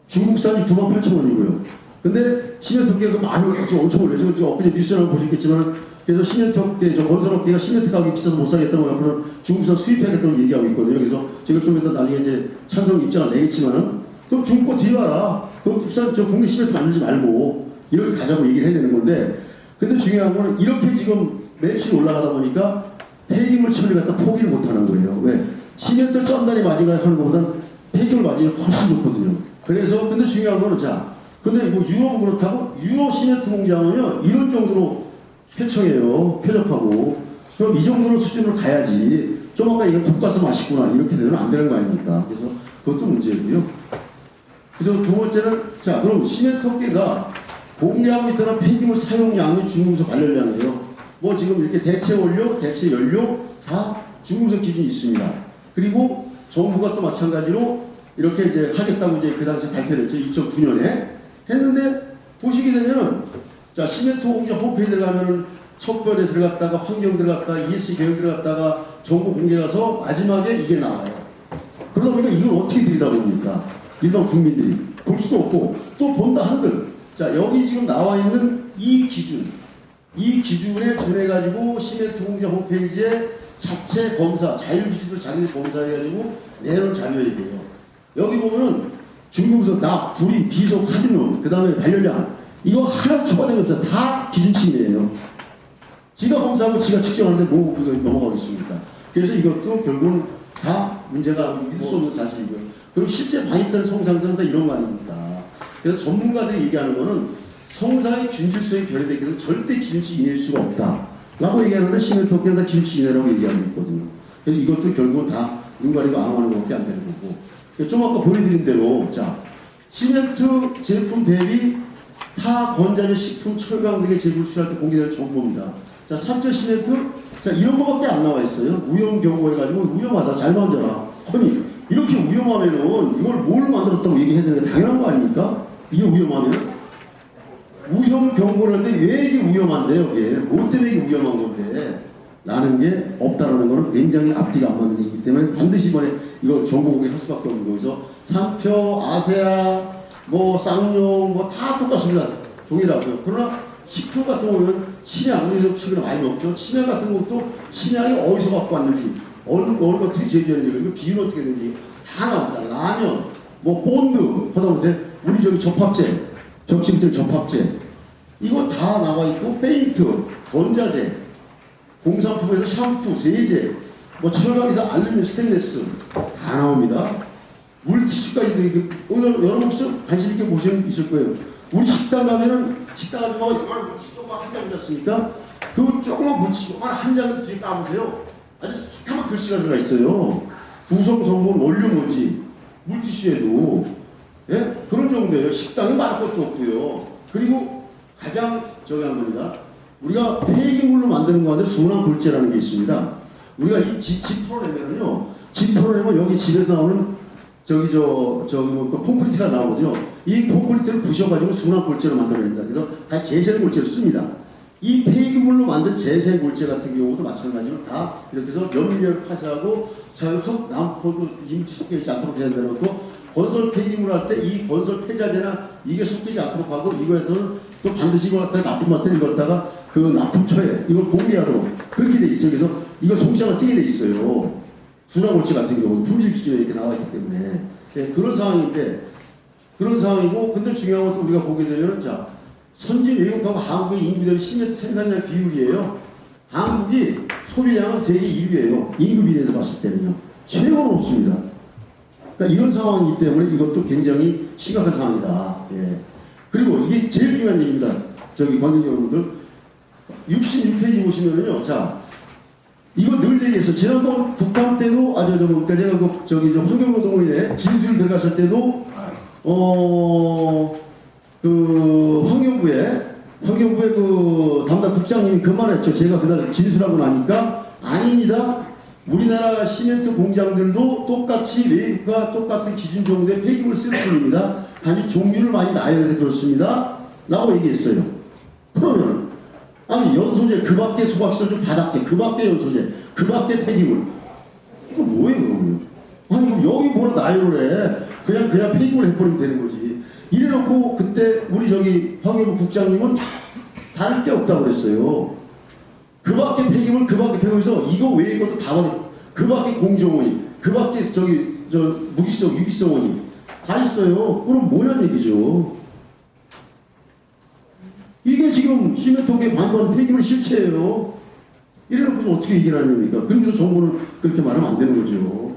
중국산이 98,000원이고요. 근데 시멘트업계가 많이 엄청 올려서 지금 엊그제 뉴스를 보셨겠지만 그래서 시멘트업계, 저 건설업계가 시멘트 가격이 비싸서 못 사겠다고 앞으로 중국산 수입하겠다고 얘기하고 있거든요. 그래서 제가 좀 이따 나중에 이제 찬성 입장을 내겠지만은 그럼 중국 거 뒤로 와라. 그럼 국산 저 국내 시멘트 만들지 말고 이렇게 가자고 얘기를 해야 되는 건데 근데 중요한 거는 이렇게 지금 매출이 올라가다 보니까 폐기물 처리를 갖다 포기를 못 하는 거예요. 왜? 시멘트 쩐다리 마진을 하는 것보다는 폐기물 마진이 훨씬 좋거든요. 그래서 근데 중요한 거는 자 근데 뭐 유럽은 그렇다고 유럽 시멘트 공장은요 이런 정도로 폐청해요. 쾌적하고 그럼 이 정도로 수준으로 가야지 좀 아까 이거 독가스 맛있구나 이렇게 되면 안 되는 거 아닙니까? 그래서 그것도 문제고요. 그래서 두 번째는 자 그럼 시멘트 업계가 공개하고 있던 폐기물 사용량이 중금속 발열량이에요. 뭐 지금 이렇게 대체 원료, 대체 연료 다 중금속 기준이 있습니다. 그리고 정부가 또 마찬가지로 이렇게 이제 하겠다고 이제 그 당시 발표됐죠. 2009년에 했는데 보시게 되면은 자 시멘트 공장 홈페이지 들어가면은 척별에 들어갔다가 환경 들어갔다가 ESG 계획 들어갔다가 정보 공개 가서 마지막에 이게 나와요. 그러다 보니까 이걸 어떻게 들여다봅니까? 일반 국민들이 볼 수도 없고 또 본다 한들 자 여기 지금 나와 있는 이 기준에 준해가지고 시멘트 공장 홈페이지에 자체 검사 자율기준으로 자기들 검사해가지고 내놓은 자료예요. 여기 보면은 중금속, 납, 불이, 비속, 카드뮴, 그 다음에 발열량 이거 하나도 초과된 게 없어요. 다 기준치이네요. 지가 검사하고 지가 측정하는데 뭐 그거 넘어가겠습니까? 그래서 이것도 결국은 다 문제가 믿을 수 없는 사실이고요. 그리고 실제 방입된 성상들은 다 이런 거 아닙니까? 그래서 전문가들이 얘기하는 거는 성상의 균질성이 결여되기 때문에 절대 기준치 이내일 수가 없다. 라고 얘기하는데 시멘트업계는 다 기준치 이내라고 얘기하고 있거든요. 그래서 이것도 결국은 다 눈 가리고 앙하는 것밖에 안 되는 거고. 좀 아까 보여드린 대로 자 시멘트 제품 대비 타 건자재 식품 철강 등의 제품을 수출할 때 공개될 정보입니다. 자 3절 시멘트 자 이런 거밖에 안 나와 있어요. 위험 경고 해가지고 위험하다 잘 만져라. 아니 이렇게 위험하면은 이걸 뭘 만들었다고 얘기해야 되는 게 당연한 거 아닙니까? 이게 위험하면 위험 경고를 하는데 왜 이게 위험한데요? 이게 뭐 때문에 이게 위험한 건데? 라는 게 없다라는 거는 굉장히 앞뒤가 안 맞는 얘기이기 때문에 반드시 이번에 이거 정보 공개할 수밖에 없는 거기서 상표, 아세아, 뭐 쌍용 뭐 다 똑같습니다. 동일하고요. 그러나 식품 같은 경우는 신약, 우리 최근에 많이 먹죠. 신약 같은 것도 신약이 어디서 갖고 왔는지 어느 어떻게 제조했는지 그리고 비율 어떻게 되는지 다 나옵니다. 라면, 뭐 본드, 하다못해 우리 저기 접합제, 접시들 접합제 이거 다 나와 있고 페인트, 건자재 공산품에서 샴푸, 세제, 뭐 철강에서 알루미늄, 스테인레스 다 나옵니다. 물티슈까지 여러분 관심 있게 보시면 있을 거예요. 우리 식당 가면은 식당 가면 뭐 물티슈 조그만 한 장 줬으니까 그 조그만 물티슈 조그만 한 장을 뒤에 까보세요. 아주 새까만 글씨가 들어가 있어요. 구성 성분 원료 뭔지 물티슈에도 예? 그런 정도예요. 식당에 말할 것도 없고요. 그리고 가장 저기 한 겁니다. 우리가 폐기물로 만드는 가운데 순환 골재라는 게 있습니다. 우리가 이 집 털어내면요, 집 털어내면 여기 집에서 나오는 저기 뭐 콘크리트가 나오거든요. 이 콘크리트를 부셔가지고 순환 골재로 만들어냅니다. 그래서 다 재생 골재를 씁니다. 이 폐기물로 만든 재생 골재 같은 경우도 마찬가지로 다 이렇게 해서 연미를 파쇄하고 흙, 남포도 이물질 섞이지 않도록 해야 되는 것도 건설 폐기물 할 때 이 건설 폐자재나 이게 섞이지 않도록 하고 이거에서는 또 반드시 이걸 갖다가 납품 material 이걸 갖다가 그 납품처에 이걸 공개하도록 그렇게 돼 있어요. 그래서 이걸 송장을 띄게 돼 있어요. 순환골재 같은 경우는 품질 기준에 이렇게 나와 있기 때문에 네, 그런 상황인데 그런 상황이고 근데 중요한 것도 우리가 보게 되면 자 선진 외국하고 한국의 인구 대비 시멘트 생산량 비율이에요. 한국이 소비량은 세계 1위예요. 인구 비례에서 봤을 때는요. 최고로 높습니다. 그러니까 이런 상황이기 때문에 이것도 굉장히 심각한 상황이다. 예. 그리고 이게 제일 중요한 얘기입니다. 저기 관객 여러분들 66페이지 보시면은요. 자 이거 늘 얘기했어. 지난번 국감 때도 그러니까 제가 그 환경노동위에 진술 들어갔을 때도 그 환경부에 그 담당 국장님이 그 말했죠. 제가 그날 진술하고 나니까 아닙니다. 우리나라 시멘트 공장들도 똑같이 외국과 똑같은 기준 정도의 폐기물 쓸 뿐입니다. 단지 종류를 많이 나열해서 그렇습니다. 라고 얘기했어요. 그러면 아니 연소재 그 밖에 소각시설 좀 바닥재 그 밖에 연소재 그 밖에 폐기물 이거 뭐예요 그러면? 아니 여기 뭐라 나열을 해. 그냥 폐기물 해버리면 되는 거지. 이래놓고 그때 우리 저기 환경부 국장님은 다를 게 없다고 그랬어요. 그 밖에 폐기물 그 밖에 폐기물에서 이거 외의 것도 다 받아. 그 밖에 공정원이 그 밖에 무기성 유기성원이 다 있어요. 그럼 뭐냐는 얘기죠. 이게 지금 시멘트계 반반 폐기물 실체예요. 이래놓고서 어떻게 얘기를 하냐니까. 그러면서 정부는 그렇게 말하면 안 되는 거죠.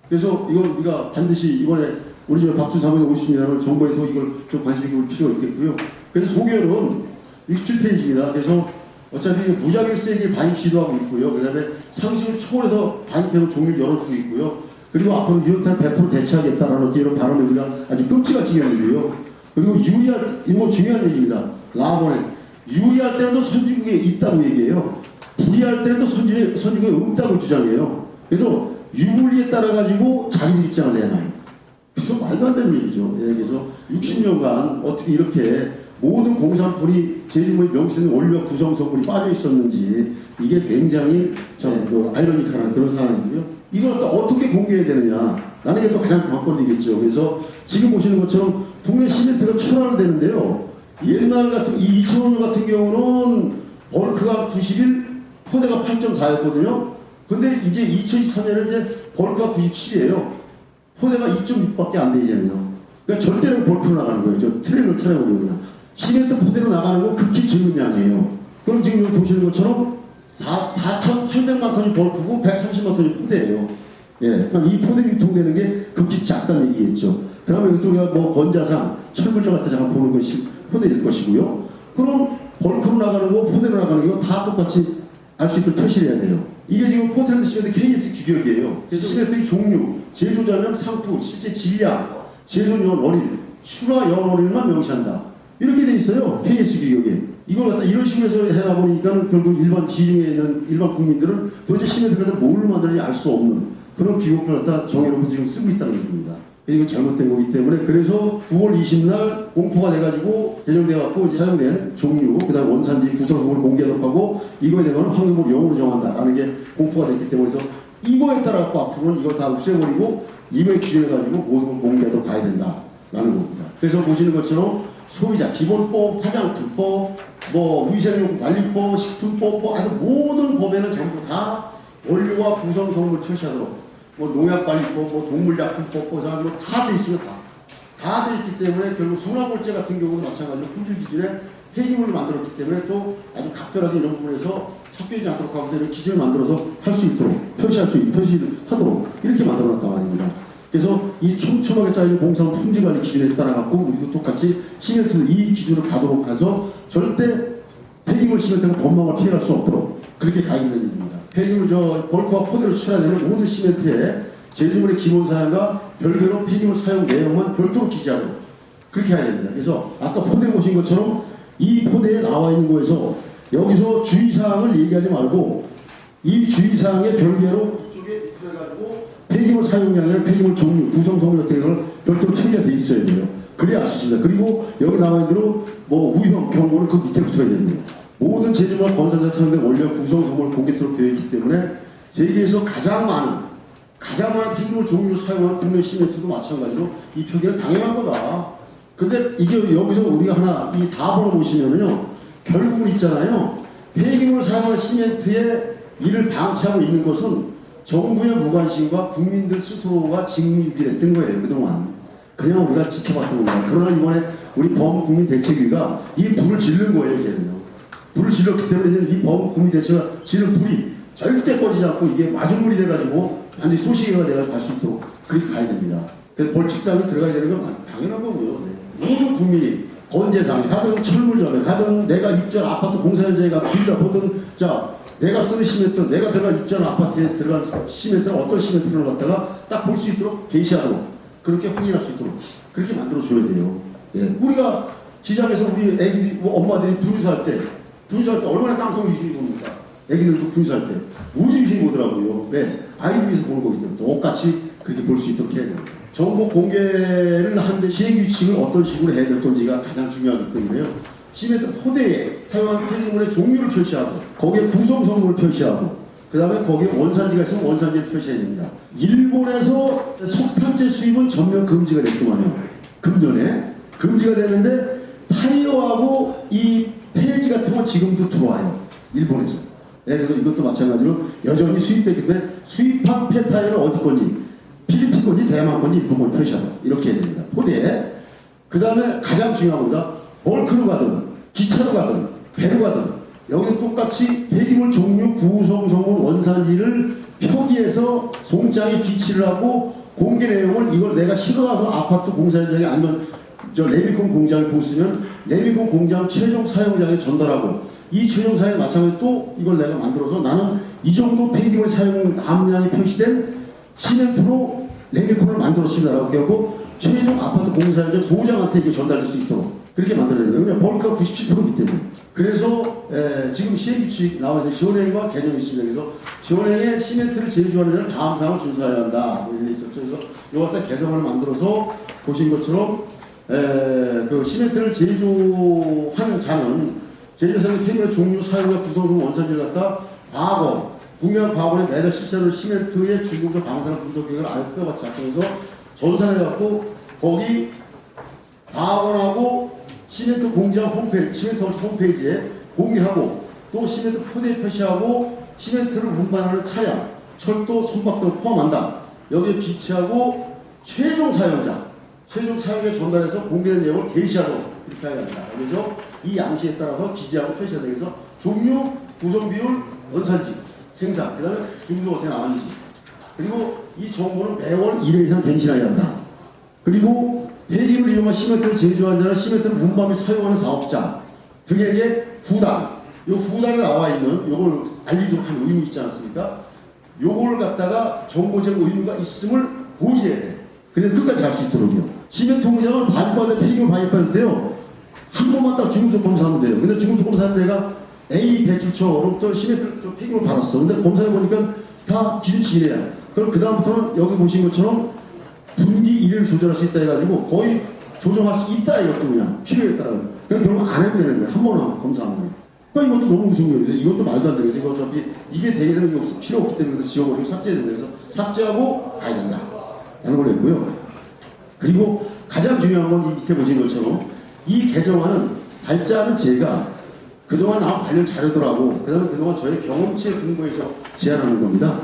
그래서 이건 우리가 반드시 이번에 우리 저 박수 사무에 오시면 정부에서 이걸 좀 관심 있게 볼 필요가 있겠고요. 그래서 소개는 67페이지입니다. 그래서 어차피 무자격세액을 반입 시도하고 있고요. 그 다음에 상식을 초월해서 반입해서 종류를 열어주고 있고요. 그리고 앞으로 유효탄 100% 대체하겠다라는 어떤 이런 발언을 우리가 아주 끔찍한 지경이고요. 그리고 유리할, 이거 중요한 얘기입니다. 라본에 유리할 때도 선진국에 있다고 얘기해요. 불리할 때도 선진국에 없다고 주장해요. 그래서 유불리에 따라 가지고 자기 입장을 내놔요. 그래서 말도 안 되는 얘기죠. 예, 그래서 60년간 어떻게 이렇게 모든 공산품이 제주의 명시된 원료와 구성 성분이 빠져 있었는지 이게 굉장히 아이러니컬한 그런 상황이고요. 이걸 또 어떻게 공개해야 되느냐 라는 게 또 가장 관건이겠죠. 그래서 지금 보시는 것처럼 국내 시멘트가 출하는 되는데요. 옛날 같은 2005년 같은 경우는 벌크가 91, 포대가 8.4였거든요. 근데 이제 2023년에 이제 벌크가 97이에요. 포대가 2.6밖에 안 되잖아요. 그러니까 절대로 벌크로 나가는 거예요. 저 트레일러 그냥. 시멘트 포대로 나가는 건 극히 적은 양이에요. 그럼 지금 여기 보시는 것처럼 4,800만 톤이 벌크고 130만 톤이 포대예요. 예, 그럼 이 포대 유통되는 게 극히 작다는 얘기겠죠. 그러면 이쪽에 뭐 건자상, 철물점 같은 잠깐 보는 것이 포대일 것이고요. 그럼 벌크로 나가는 거, 포대로 나가는 거 다 똑같이 알 수 있도록 표시를 해야 돼요. 이게 지금 포트랜드 시멘트 KS 규격이에요. 그래서 시멘트의 종류, 제조자명 상품, 실제 질량, 제조연월일, 출하연월일만 명시한다. 이렇게 돼 있어요. KS 규격에. 이걸 갖다 이런 식으로 해서 해다 보니까 결국 일반 시중에 있는 일반 국민들은 도대체 시멘트를 갖다 뭘 만드는지 알 수 없는 그런 규격을 갖다 정해놓고 지금 쓰고 있다는 겁니다. 이건 잘못된 거기 때문에 그래서 9월 20일 공포가 돼가지고 개정돼갖고 사용된 종류, 그 다음 원산지 구성품을 공개하도록 하고 이거에 대해서는 환경부 0으로 정한다라는 게 공포가 됐기 때문에 그래서 이거에 따라 갖고 앞으로는 이걸 다 없애버리고 이거에 기준해가지고 모든 걸 공개하도록 가야 된다라는 겁니다. 그래서 보시는 것처럼 소비자 기본법, 화장품법, 뭐 위생용품 관리법, 식품법, 뭐 아주 모든 법에는 전부 다 원료와 구성 성분을 표시하도록 뭐 농약관리법, 뭐 동물약품법, 다 돼 있어요. 다 돼 있기 때문에 결국 순환물질 같은 경우도 마찬가지로 품질 기준에 폐기물을 만들었기 때문에 또 아주 각별하게 이런 부분에서 섞이지 않도록 하고 이런 기준을 만들어서 할 수 있도록 표시를 하도록 이렇게 만들어놨단 말입니다. 그래서 이 촘촘하게 짜여진 공사원 품질관리 기준에 따라갖고 우리도 똑같이 시멘트 이 기준을 가도록 해서 절대 폐기물 시멘트가 건망을 피해갈 수 없도록 그렇게 가 있는 일입니다. 폐기물 벌크와 포대로 출하되는 모든 시멘트에 제조물의 기본 사양과 별개로 폐기물 사용 내용만 별도로 기재하도록 그렇게 해야 됩니다. 그래서 아까 포대 보신 것처럼 이 포대에 나와 있는 거에서 여기서 주의사항을 얘기하지 말고 이 주의사항의 별개로 이쪽에 들어가지고 폐기물 사용량이나 폐기물 종류, 구성 성분 같은 걸 별도로 표기가 돼 있어야 돼요. 그래야 아시십니다. 그리고 여기 나와 있는 대로 뭐 위험 경고는 그 밑에 붙어야 됩니다. 모든 제조물 건설자 사용된 원료 구성 성분을 공개토록 되어 있기 때문에 세계에서 가장 많은 폐기물 종류를 사용하는 국내 시멘트도 마찬가지로 이 표기는 당연한 거다. 근데 이게 여기서 우리가 하나 이 답을 보시면은요, 결국은 있잖아요. 폐기물 사용하는 시멘트에 이를 방치하고 있는 것은 정부의 무관심과 국민들 스스로가 직무유기했던 거예요, 그동안. 그냥 우리가 지켜봤던 거예요. 그러나 이번에 우리 범국민대책위가 이 불을 지른 거예요, 이제는요. 불을 질렀기 때문에 이제 이 범국민대책위가 지른 불이 절대 꺼지지 않고 이게 마중물이 돼가지고 반드시 소시계가 돼가지고 갈 수 있도록 그렇게 가야 됩니다. 그래서 벌칙장이 들어가야 되는 건 당연한 거고요. 모든 국민이 건재상에 가든 철물점에 가든 내가 입주한 아파트 공사 현장에 가든 빌라 보든 자 내가 쓰는 시멘트, 내가 들어간 입주한 아파트에 들어간 시멘트는 어떤 시멘트를 갖다가 딱 볼 수 있도록 게시하도록 그렇게 확인할 수 있도록 그렇게 만들어줘야 돼요. 예. 우리가 시장에서 우리 애기들이, 엄마들이 분유살 때 얼마나 깡통 위주로 봅니까? 애기들도 분유살 때 무지무지 보더라고요. 네. 아이들 위해서 보는 거기 때문에 똑같이 그렇게 볼 수 있도록 해야 됩니다. 정보 공개를 하는데 시행규칙을 어떤 식으로 해야 될 건지가 가장 중요하기 때문에요. 시멘트 포대에 사용한 폐기물의 종류를 표시하고 거기에 구성 성분을 표시하고 그 다음에 거기에 원산지가 있으면 원산지를 표시해야 됩니다. 일본에서 석탄재 수입은 전면 금지가 됐구만요. 금년에 금지가 되는데 타이어하고 이 폐지 같은 건 지금도 들어와요. 일본에서. 네, 그래서 이것도 마찬가지로 여전히 수입되기 때문에 수입한 폐타이어는 어디 건지 필리핀 건지 대만 건지 일본 건지 표시하고 이렇게 해야 됩니다. 포대에. 그 다음에 가장 중요한 겁니다. 벌크로 가든 기차로 가든 배로 가든 여기는 똑같이 폐기물 종류 구성 성분 원산지를 표기해서 송장에 비치를 하고 공개 내용을 이걸 내가 실어놔서 아파트 공사 현장에 아니면 저 레미콘 공장에 보시면 레미콘 공장 최종 사용량에 전달하고 이 최종 사용 마찬가지로 또 이걸 내가 만들어서 나는 이 정도 폐기물 사용 함량이 표시된 시멘트로 레미콘을 만들었습니다라고 하고 최종 아파트 공사 현장 소장한테 이게 전달될 수 있도록 그렇게 만들어야 돼요. 그냥 벌크가 97%이기 때문에. 그래서 지금 시행규칙 나와 있는 시원행과 개정이 있습니다. 그래서 시원행에 시멘트를 제조하는 데는 다음 사항을 준수해야 한다. 뭐 이런 게 있었죠. 그래서 이거 갖다 개정을 만들어서 보신 것처럼 그 시멘트를 제조하는 자는 제조사의 폐기물 종류 사용과 구성품 원산지를 갖다 과거 분명한 과거에 매달 실제로 시멘트의 중국적 방사능 분석 계획을 아예 뼈같이 작성해서 전산해갖고 거기 과거하고 시멘트 공장 홈페이지, 시멘트 홈페이지에 공개하고 또 시멘트 포대에 표시하고 시멘트를 운반하는 차량, 철도, 선박 등을 포함한다. 여기에 비치하고 최종 사용자에 전달해서 공개된 내용을 게시하도록 이렇게 해야 합니다. 그래서 이 양식에 따라서 기재하고 표시해야 되겠어. 종류, 구성 비율, 원산지, 생산, 그 다음에 중도 어떻게 나왔는지. 그리고 이 정보는 매월 1회 이상 갱신해야 한다. 그리고 폐기물 이용한 시멘트를 제조한 자나 시멘트를 운반 및 사용하는 사업자 등에게 부담, 요 부담에 나와 있는 요걸 알리도록 한 의무 있지 않습니까? 요걸 갖다가 정보적 의무가 있음을 보지해야 돼. 근데 끝까지 갈 수 있도록요. 시멘트 공장은 반과대 폐기물 반입하는데요. 한 번만 딱 중금속 검사하면 돼요. 근데 중금속 검사하는 데가 A 배출처로부터 시멘트 폐기물 받았어. 근데 검사해보니까 다 기준치 이래야. 그럼 그다음부터는 여기 보신 것처럼 분기 1을 조절할 수 있다 해가지고 거의 조정할 수 있다 이것도 그냥 필요에 따라. 그냥 결국 안 해도 되는 거야. 한 번만 검사하는 거야. 그러니까 이것도 너무 무서운 거예요. 이것도 말도 안 되겠어. 이거 어차피 이게 되게 되는 게 필요 없기 때문에 지워버리고 삭제해야 된다. 그래서 삭제하고 가야 된다. 라는 걸 했고요. 그리고 가장 중요한 건 이 밑에 보신 것처럼 이 개정안은 발자는 제가 그동안 나온 관련 자료들하고 그동안 저의 경험치에 근거해서 제안하는 겁니다.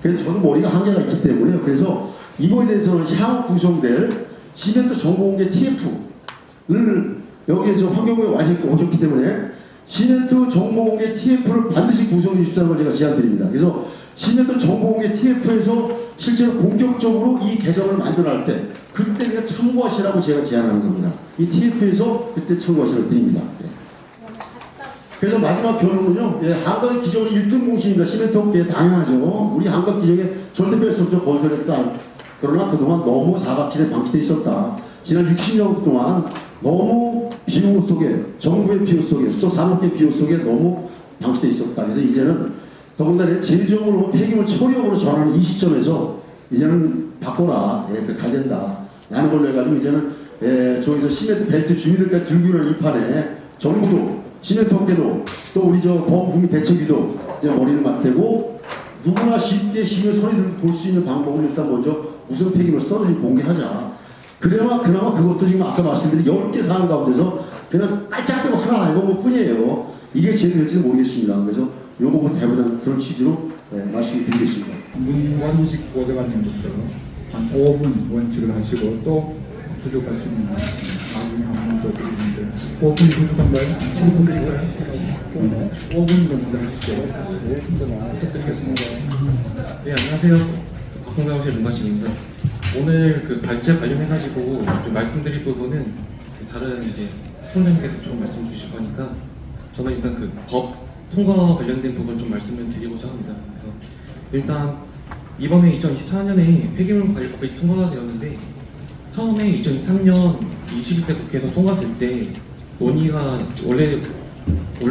그래서 저도 머리가 한계가 있기 때문에요. 그래서 이거에 대해서는 향후 구성될 시멘트 정보공개 TF를 여기에 저 환경부에 오셨기 때문에 시멘트 정보공개 TF를 반드시 구성해 주시다는 걸 제가 제안드립니다. 그래서 시멘트 정보공개 TF에서 실제로 본격적으로 이 개정을 만들어낼 때 그때 그냥 참고하시라고 제가 제안하는 겁니다. 이 TF에서 그때 참고하시라고 드립니다. 네. 그래서 마지막 결론은요. 예, 한각의 기존이 1등 공신입니다. 시멘트 업계에 당연하죠. 우리 한각 기존에 절대 뺄 수 없죠. 건설에서. 그러나 그동안 너무 사각지대 방치돼 있었다. 지난 60년 동안 너무 비호 속에, 정부의 비호 속에, 또 산업계 비호 속에 너무 방치돼 있었다. 그래서 이제는 더군다나 제일적으로 폐기물 처리업으로 전하는 이 시점에서 이제는 바꿔라. 예, 가야 된다. 라는 걸로 해가지고 이제는 예, 저기서 시멘트 벨트 주민들까지 들고 있는 이 판에 정부도 시멘트 업계도 또 우리 저 범국민 대책위도 이제 머리를 맞대고 누구나 쉽게 힘을 소리 들고 볼 수 있는 방법을 일단 먼저 우선 폐기물 썰어지 공개하자. 그나마 그것도 지금 아까 말씀드린 10개 사안 가운데서 그냥 깔짝대고 하나 이거 뭐 뿐이에요. 이게 제대로 될지는 모르겠습니다. 그래서 요거부터 해보자는 그런 취지로 말씀을 드리겠습니다. 문관식 보좌관님부터 한 5분 원칙을 하시고 또 부족하시면 나중에 한 번 더 드리는데 5분 부족한가요? 7분 드릴까요? 5분 정도 하시죠. 네, 부탁드리겠습니다. 네, 안녕하세요. 박홍명실 문관식입니다. 오늘 그 발제 관련해가지고 좀 말씀드릴 부분은 다른 이제 총장님께서 좀 말씀 주실 거니까 저는 일단 그 법 통과 관련된 부분 좀 말씀을 드리고자 합니다. 그래서 일단 이번에 2024년에 폐기물 관리법이 통과가 되었는데 처음에 2023년 21대 국회에서 통과될 때 논의가 원래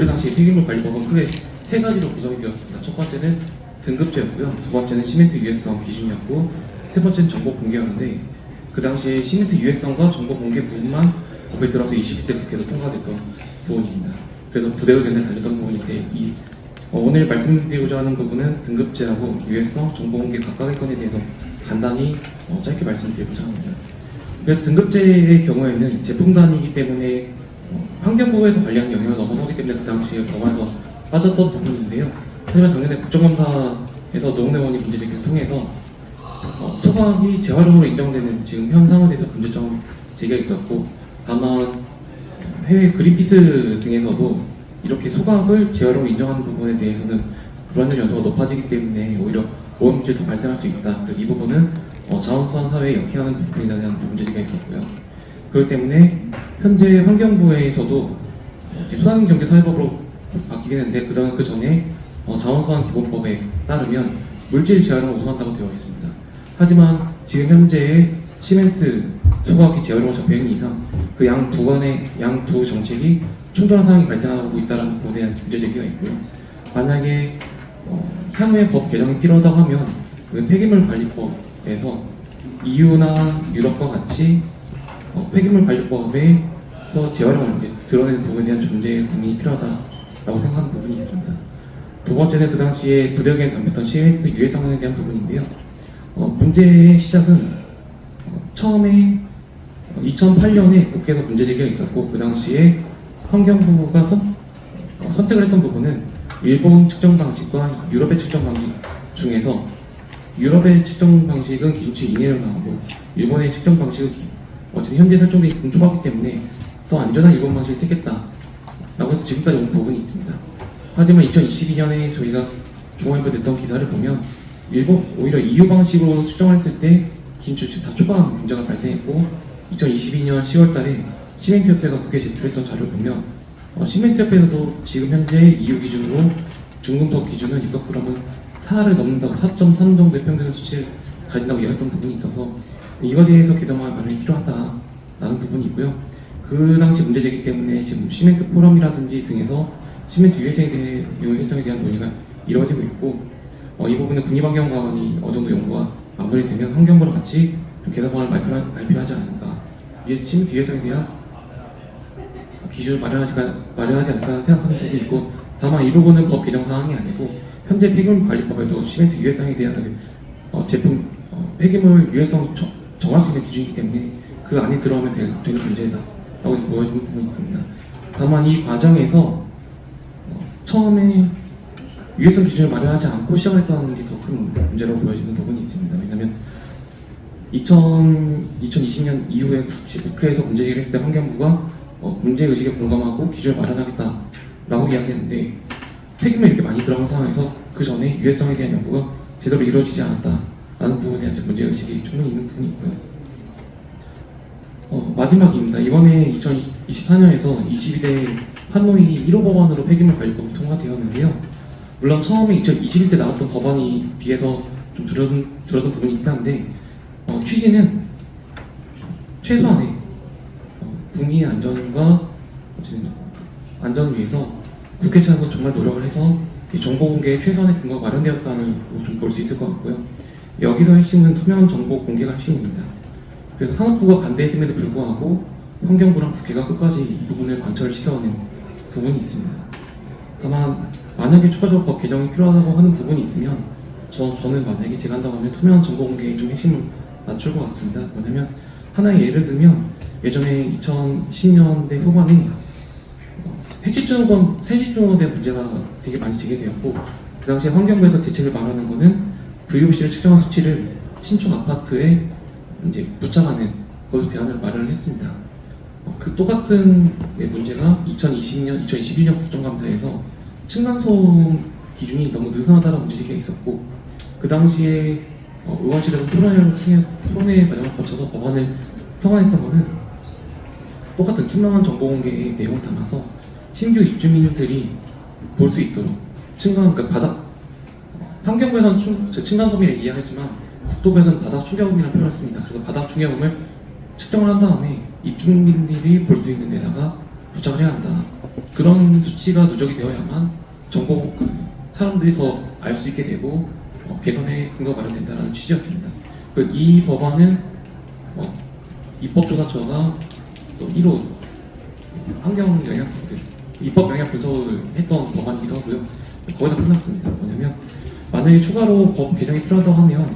당시 폐기물 관리법은 크게 세 가지로 구성이 되었습니다. 첫 번째는 등급제였고요. 두 번째는 시멘트 유해성 기준이었고 세 번째는 정보 공개였는데 그 당시에 시멘트 유해성과 정보 공개 부분만 법에 들어서 21대 국회에서 통과됐던 부분입니다. 그래서 부대 의견에 달렸던 부분인데 오늘 말씀드리고자 하는 부분은 등급제하고 유해성, 정보 공개 각각의 건에 대해서 간단히 짧게 말씀드리고자 합니다. 그래서 등급제의 경우에는 제품단이기 때문에 환경부에서 관리하는 영역을 넘어서기 때문에 그 당시에 법안에서 빠졌던 부분인데요. 하지만 작년에 국정감사에서 노웅래 의원이 문제제기를 통해서 소각이 재활용으로 인정되는 지금 현 상황에 대해서 문제점 제기가 있었고 다만 해외 그린피스 등에서도 이렇게 소각을 재활용으로 인정하는 부분에 대해서는 불안전 요소가 높아지기 때문에 오히려 오염 물질이 더 발생할 수 있다. 그래서 이 부분은 자원수산 사회에 역행하는 부분이라는 문제가 있었고요. 그렇기 때문에 현재 환경부에서도 수산경제사회법으로 바뀌긴 했는데 그 전에 자원수산기본법에 따르면 물질 재활용을 우선한다고 되어 있습니다. 하지만 지금 현재의 시멘트 소각이 재활용을 잡혀있는 이상 그 양 두 정책이 충돌한 상황이 발생하고 있다는 부분에 대한 문제제기가 있고요. 만약에 향후에 법 개정이 필요하다고 하면 그 폐기물 관리법에서 EU나 유럽과 같이 폐기물 관리법에서 재활용을 드러내는 부분에 대한 존재의 고민이 필요하다라고 생각하는 부분이 있습니다. 두 번째는 그 당시에 부대 의견에 담겼던 시멘트 유해성에 대한 부분인데요. 문제의 시작은 처음에 2008년에 국회에서 문제제기가 있었고 그 당시에 환경부가 선택을 했던 부분은 일본 측정 방식과 유럽의 측정 방식 중에서 유럽의 측정 방식은 기준치 이내로 나오고 일본의 측정 방식은 어쨌든 현재 설정이 좁았기 때문에 더 안전한 일본 방식을 택했다라고 해서 지금까지 온 부분이 있습니다. 하지만 2022년에 저희가 중앙일보 냈던 기사를 보면 일본 오히려 EU 방식으로 측정했을 때 기준치 다 초과한 문제가 발생했고 2022년 10월달에 시멘트협회가 국회에 제출했던 자료를 보면 시멘트협회에서도 지금 현재 EU 기준으로 중금속 기준은 600g은 4를 넘는다고 4.3 정도의 평균 수치를 가진다고 이야기했던 부분이 있어서 이거에 대해서 개정할 마련이 필요하다라는 부분이 있고요. 그 당시 문제제기 때문에 지금 시멘트 포럼이라든지 등에서 시멘트 유해성에 대한 논의가 이루어지고 있고 이 부분은 국립환경과학원이 어느 정도 연구가 마무리되면 환경부랑 같이 좀 개선안을 발표하지 않을까. 시멘트 유해성에 대한 기준을 마련하지 않을까 생각하는 부분이 있고 다만 이 부분은 법 개정 사항이 아니고 현재 폐기물 관리법에도 시멘트 유해성에 대한 제품 폐기물 유해성 정할 수 있는 기준이기 때문에 그 안에 들어가면 되는 문제다라고 보여지는 부분이 있습니다. 다만 이 과정에서 처음에 유해성 기준을 마련하지 않고 시작했다는 게 더 큰 문제라고 보여지는 부분이 있습니다. 왜냐하면 2020년 이후에 국회에서 문제제기를 했을 때 환경부가 문제의식에 공감하고 기준을 마련하겠다라고 이야기했는데 폐기물이 이렇게 많이 들어간 상황에서 그 전에 유해성에 대한 연구가 제대로 이루어지지 않았다라는 부분에 대한 문제의식이 충분히 있는 부분이 있고요. 마지막입니다. 이번에 2024년에서 22대 판노위 1호 법안으로 폐기물 관리법이 통과되었는데요. 물론 처음에 2021때 나왔던 법안에 비해서 좀 줄어든 부분이 있긴 한데 취지는 최소한의 국민의 안전과 안전을 위해서 국회 차에서 정말 노력을 해서 이 정보 공개에 최소한의 근거가 마련되었다는 좀 볼 수 있을 것 같고요. 여기서 핵심은 투명한 정보 공개가 핵심입니다. 그래서 산업부가 반대했음에도 불구하고 환경부랑 국회가 끝까지 이 부분을 관철을 시켜오는 부분이 있습니다. 다만 만약에 추가적으로 법 개정이 필요하다고 하는 부분이 있으면 저는 만약에 제가 한다고 하면 투명한 정보 공개에 좀 핵심을 낮출 것 같습니다. 뭐냐면 하나의 예를 들면 예전에 2010년대 후반에 세집중원에 대한 문제가 되게 많이 제기되었고 그 당시에 환경부에서 대책을 마련한 거는 VOC를 측정한 수치를 신축 아파트에 이제 붙잡아낸 것으로 대안을 마련을 했습니다. 그 똑같은 문제가 2021년 국정감사에서 층간소음 기준이 너무 느슨하다는 문제제기가 있었고 그 당시에 의원실에서 토론회 과정을 거쳐서 법안을 통과했던 거는 똑같은 투명한 정보 공개의 내용을 담아서 신규 입주민들이 볼 수 있도록 그러니까 바닥 환경부에서는 층간소음이라고 이야기하지만 국토부에서는 바닥 추계음이라는 표현을 씁니다. 그래서 바닥 추계음을 측정을 한 다음에 입주민들이 볼 수 있는 데다가 부착을 해야 한다. 그런 수치가 누적이 되어야만 사람들이 더 알 수 있게 되고 개선의 근거가 마련된다는 취지였습니다. 이 법안은 입법조사처가 또 1호 입법 영향 분석을 했던 법안이기도 하고요. 거의 다 끝났습니다. 뭐냐면 만약에 추가로 법 개정이 필요하다고 하면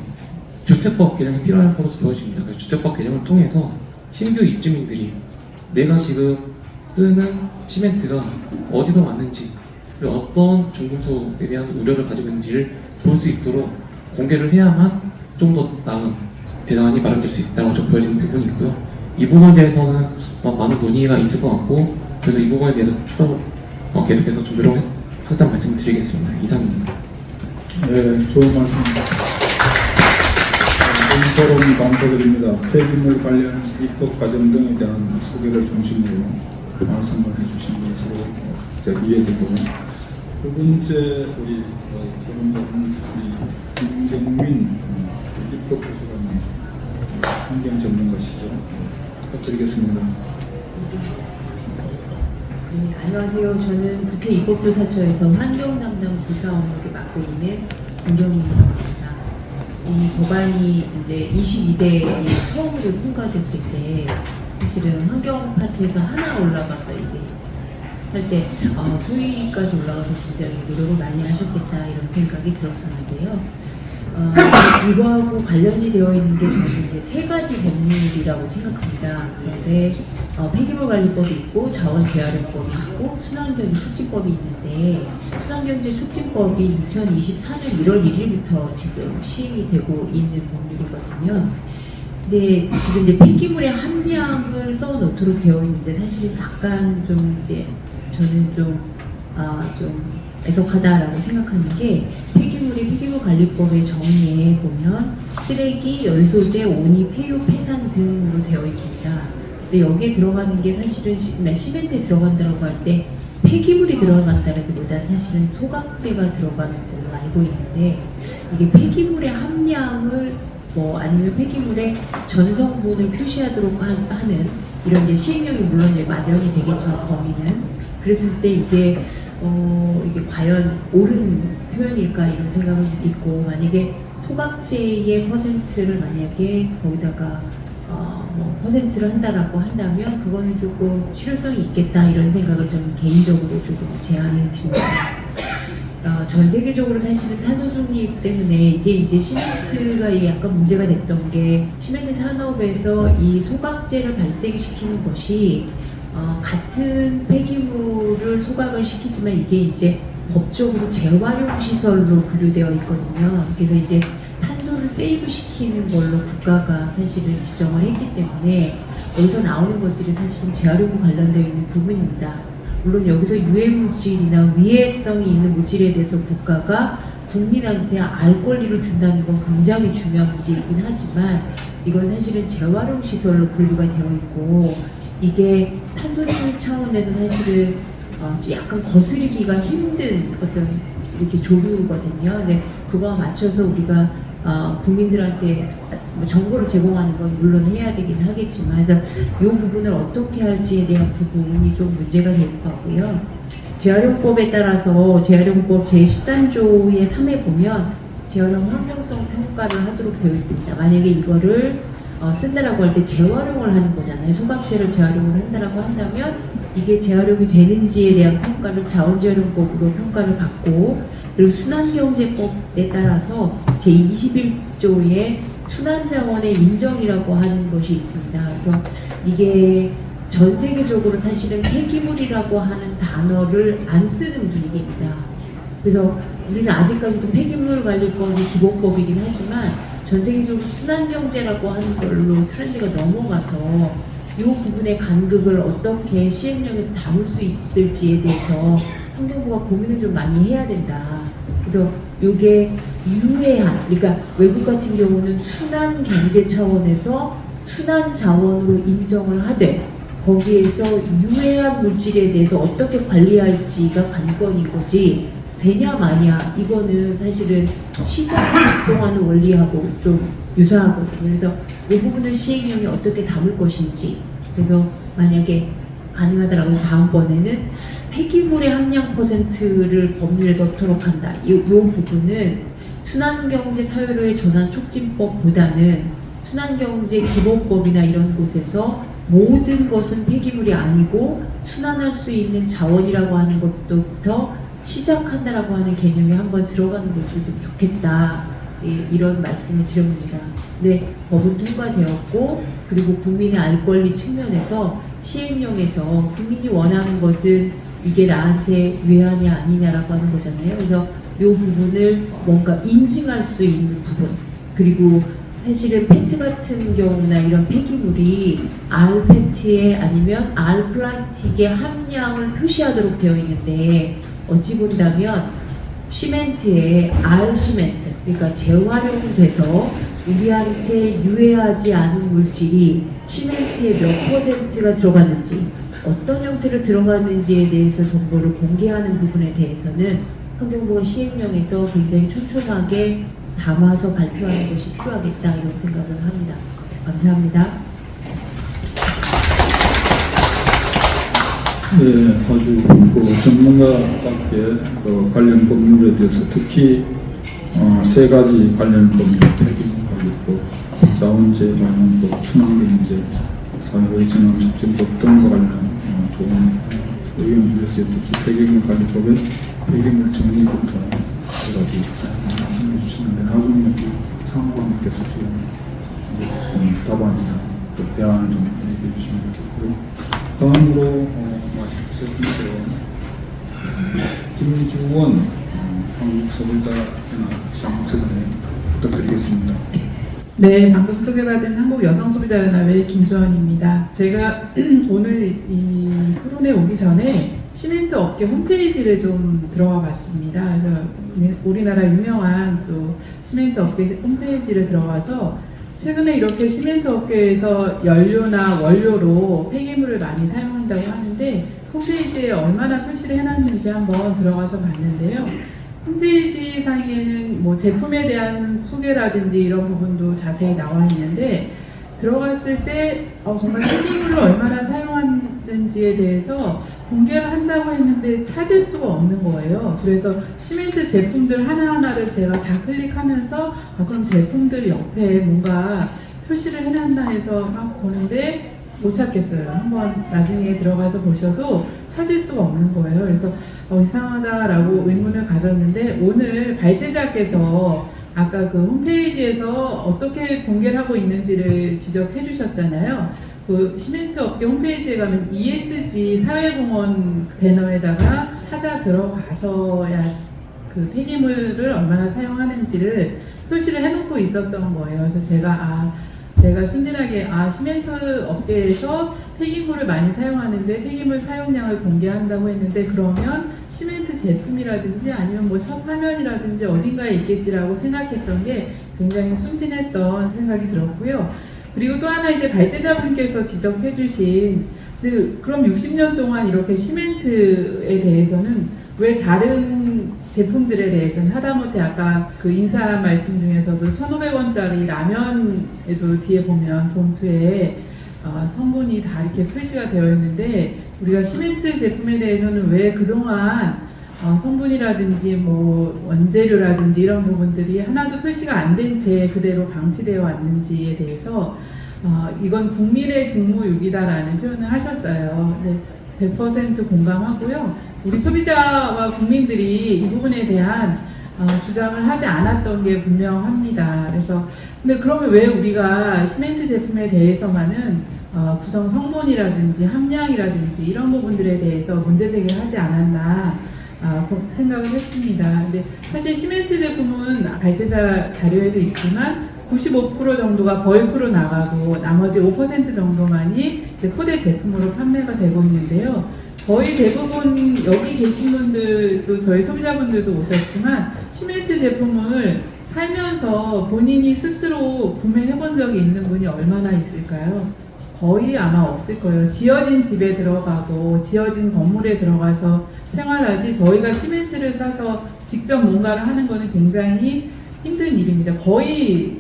주택법 개정이 필요할 것으로 보여집니다. 그래서 주택법 개정을 통해서 신규 입주민들이 내가 지금 쓰는 시멘트가 어디서 왔는지 그리고 어떤 중금속에 대한 우려를 가지고 있는지를 볼 수 있도록 공개를 해야만 좀 더 나은 대안이 마련될 수 있다고 좀 보여지는 부분이 있고요. 이 부분에 대해서는 많은 논의가 있을 것 같고 그래서 이 부분에 대해서 추가로 계속해서 좀 노력하겠다는 말씀 드리겠습니다. 이상입니다. 네, 좋은 말씀입니다. 토론이 감사드립니다. 폐기물 관련 입법 과정 등에 대한 소개를 중심으로 말씀을 해주신 것으로 제가 이해되고 두 번째 우리 토론자는 김경민 입법부수관님 환경 전문가시죠. 부탁드리겠습니다. 네, 안녕하세요. 저는 국회 입법조사처에서 환경 담당 부사 업무를 맡고 있는 김경민입니다. 이 법안이 이제 22대에 처음으로 통과됐을 때 사실은 환경 파트에서 하나 올라가서 이게 할 때 소위까지 올라가서 굉장히 노력을 많이 하셨겠다 이런 생각이 들었었는데요. 이거하고 관련이 되어 있는 게 저는 이제 세 가지 법률이라고 생각합니다. 그런데 폐기물관리법이 있고 자원재활용법이 있고 순환경제 촉진법이 있는데 순환경제 촉진법이 2024년 1월 1일부터 지금 시행이 되고 있는 법률이거든요. 근데 지금 이제 폐기물의 함량을 써놓도록 되어 있는데 사실 약간 좀 이제 저는 좀 애석하다라고 생각하는 게 폐기물관리법의 정의에 보면 쓰레기, 연소재, 온이, 폐유, 폐산 등으로 되어 있습니다. 근데 여기에 들어가는 게 사실은 시멘트에 들어간다고 할 때 폐기물이 들어간다기보다 사실은 소각재가 들어가는 걸로 알고 있는데 이게 폐기물의 함량을 뭐 아니면 폐기물의 전성분을 표시하도록 하는 이런 이제 시행령이 물론 이제 마련이 되겠지만 범위는 그랬을 때 이게 과연 옳은 표현일까 이런 생각은 있고 만약에 소각제의 퍼센트를 만약에 거기다가 퍼센트를 한다라고 한다면 그거는 조금 실효성이 있겠다 이런 생각을 좀 개인적으로 조금 제안을 드립니다. 전 세계적으로 사실은 탄소 중립 때문에 이게 이제 시멘트가 약간 문제가 됐던 게 시멘트 산업에서 이 소각제를 발생시키는 것이 같은 폐기물을 소각을 시키지만 이게 이제 법적으로 재활용 시설로 분류되어 있거든요. 그래서 이제 탄소를 세이브 시키는 걸로 국가가 사실은 지정을 했기 때문에 여기서 나오는 것들이 사실은 재활용과 관련되어 있는 부분입니다. 물론 여기서 유해 물질이나 위해성이 있는 물질에 대해서 국가가 국민한테 알 권리를 준다는 건 굉장히 중요한 문제이긴 하지만 이건 사실은 재활용 시설로 분류가 되어 있고 이게 탄소 중립 차원에서 사실은 약간 거스르기가 힘든 어떤 이렇게 조류거든요. 근데 그거와 맞춰서 우리가 국민들한테 정보를 제공하는 건 물론 해야 되긴 하겠지만 이 부분을 어떻게 할지에 대한 부분이 좀 문제가 될 것 같고요. 재활용법에 따라서 재활용법 제13조의 3에 보면 재활용 환경성 평가를 하도록 되어 있습니다. 만약에 이거를 쓴다라고 할 때 재활용을 하는 거잖아요. 소각제를 재활용을 한다라고 한다면 이게 재활용이 되는지에 대한 평가를 자원재활용법으로 평가를 받고 그리고 순환경제법에 따라서 제21조의 순환자원의 인정이라고 하는 것이 있습니다. 그래서 이게 전 세계적으로 사실은 폐기물이라고 하는 단어를 안 쓰는 분위기입니다. 그래서 우리는 아직까지도 폐기물 관리법이 기본법이긴 하지만 전 세계적으로 순환경제라고 하는 걸로 트렌드가 넘어가서 이 부분의 간극을 어떻게 시행령에서 담을 수 있을지에 대해서 환경부가 고민을 좀 많이 해야 된다. 그래서 이게 유해한, 그러니까 외국 같은 경우는 순환 경제 차원에서 순환 자원으로 인정을 하되 거기에서 유해한 물질에 대해서 어떻게 관리할지가 관건인 거지 되냐 마냐 이거는 사실은 시장이 작동하는 원리하고 좀 유사하거든요. 그래서 이 부분을 시행령이 어떻게 담을 것인지 그래서 만약에 가능하더라면 다음번에는 폐기물의 함량 퍼센트를 법률에 넣도록 한다. 이 부분은 순환경제 사회로의 전환 촉진법보다는 순환경제 기본법이나 이런 곳에서 모든 것은 폐기물이 아니고 순환할 수 있는 자원이라고 하는 것부터 시작한다라고 하는 개념이 한번 들어가는 것도 좀 좋겠다. 예, 이런 말씀을 드려봅니다. 네, 법은 통과되었고 그리고 국민의 알 권리 측면에서 시행령에서 국민이 원하는 것은 이게 나한테 유해하냐 아니냐라고 하는 거잖아요. 그래서 이 부분을 뭔가 인증할 수 있는 부분 그리고 사실은 페트 같은 경우나 이런 폐기물이 R 페트에 아니면 R 플라스틱의 함량을 표시하도록 되어 있는데 어찌 본다면 시멘트에 R 시멘트 그러니까 재활용돼서 우리한테 유해하지 않은 물질이 시멘트에 몇 퍼센트가 들어갔는지 어떤 형태로 들어갔는지에 대해서 정보를 공개하는 부분에 대해서는 환경부가 시행령에서 굉장히 촘촘하게 담아서 발표하는 것이 필요하겠다 이런 생각을 합니다. 감사합니다. 네, 아주 전문가답게 관련 법률에 대해서 특히 세 가지 관련 법률, 폐기물 관리법, 자원재활용법, 순환경제, 사회의 진흥 촉진법 등과 관련 좋은 의견을 주셨어요. 특히 폐기물 관리법의 폐기물 정리부터 해가지고 말씀해 주시는데 나중에 상무관님께서 지금 답안이나 대안을 좀 얘기해 주시면 좋겠고요. 다음으로 말씀드린 김주원 한국소비자연합 상무처장님 부탁드리겠습니다. 네, 방금 소개받은 한국여성소비자연합의 김주원입니다. 제가 오늘 이 토론에 오기 전에 시멘트 업계 홈페이지를 좀 들어와 봤습니다. 그래서 우리나라 유명한 또 시멘트 업계 홈페이지를 들어와서 최근에 이렇게 시멘트 업계에서 연료나 원료로 폐기물을 많이 사용한다고 하는데 홈페이지에 얼마나 표시를 해놨는지 한번 들어가서 봤는데요. 홈페이지 상에는 뭐 제품에 대한 소개라든지 이런 부분도 자세히 나와 있는데 들어갔을 때 정말 폐기물을 얼마나 사용하는지에 대해서 공개를 한다고 했는데 찾을 수가 없는 거예요. 그래서 시멘트 제품들 하나하나를 제가 다 클릭하면서 그럼 제품들 옆에 뭔가 표시를 해놨나 해서 막 보는데 못 찾겠어요. 한번 나중에 들어가서 보셔도 찾을 수가 없는 거예요. 그래서 이상하다라고 의문을 가졌는데 오늘 발제자께서 아까 그 홈페이지에서 어떻게 공개를 하고 있는지를 지적해 주셨잖아요. 그 시멘트 업계 홈페이지에 가면 ESG 사회공헌 배너에다가 찾아 들어가서야 그 폐기물을 얼마나 사용하는지를 표시를 해놓고 있었던 거예요. 그래서 제가 순진하게 시멘트 업계에서 폐기물을 많이 사용하는데 폐기물 사용량을 공개한다고 했는데 그러면 시멘트 제품이라든지 아니면 뭐 첫 화면이라든지 어딘가에 있겠지라고 생각했던 게 굉장히 순진했던 생각이 들었고요. 그리고 또 하나 이제 발제자분께서 지적해 주신 그럼 60년 동안 이렇게 시멘트에 대해서는 왜 다른 제품들에 대해서는 하다못해 아까 그 인사 말씀 중에서도 1,500원짜리 라면에도 뒤에 보면 봉투에 성분이 다 이렇게 표시가 되어 있는데 우리가 시멘트 제품에 대해서는 왜 그동안 성분이라든지 뭐 원재료라든지 이런 부분들이 하나도 표시가 안 된 채 그대로 방치되어 왔는지에 대해서 이건 국민의 직무유기다라는 표현을 하셨어요. 네, 100% 공감하고요. 우리 소비자와 국민들이 이 부분에 대한 주장을 하지 않았던 게 분명합니다. 그래서 근데 그러면 왜 우리가 시멘트 제품에 대해서만은 구성 성분이라든지 함량이라든지 이런 부분들에 대해서 문제 제기를 하지 않았나 생각을 했습니다. 근데 사실 시멘트 제품은 발제자 자료에도 있지만 95% 정도가 벌크로 나가고 나머지 5% 정도만이 포대 제품으로 판매가 되고 있는데요. 거의 대부분 여기 계신 분들도 저희 소비자분들도 오셨지만 시멘트 제품을 살면서 본인이 스스로 구매해 본 적이 있는 분이 얼마나 있을까요? 거의 아마 없을 거예요. 지어진 집에 들어가고 지어진 건물에 들어가서 생활하지 저희가 시멘트를 사서 직접 뭔가를 하는 거는 굉장히 힘든 일입니다. 거의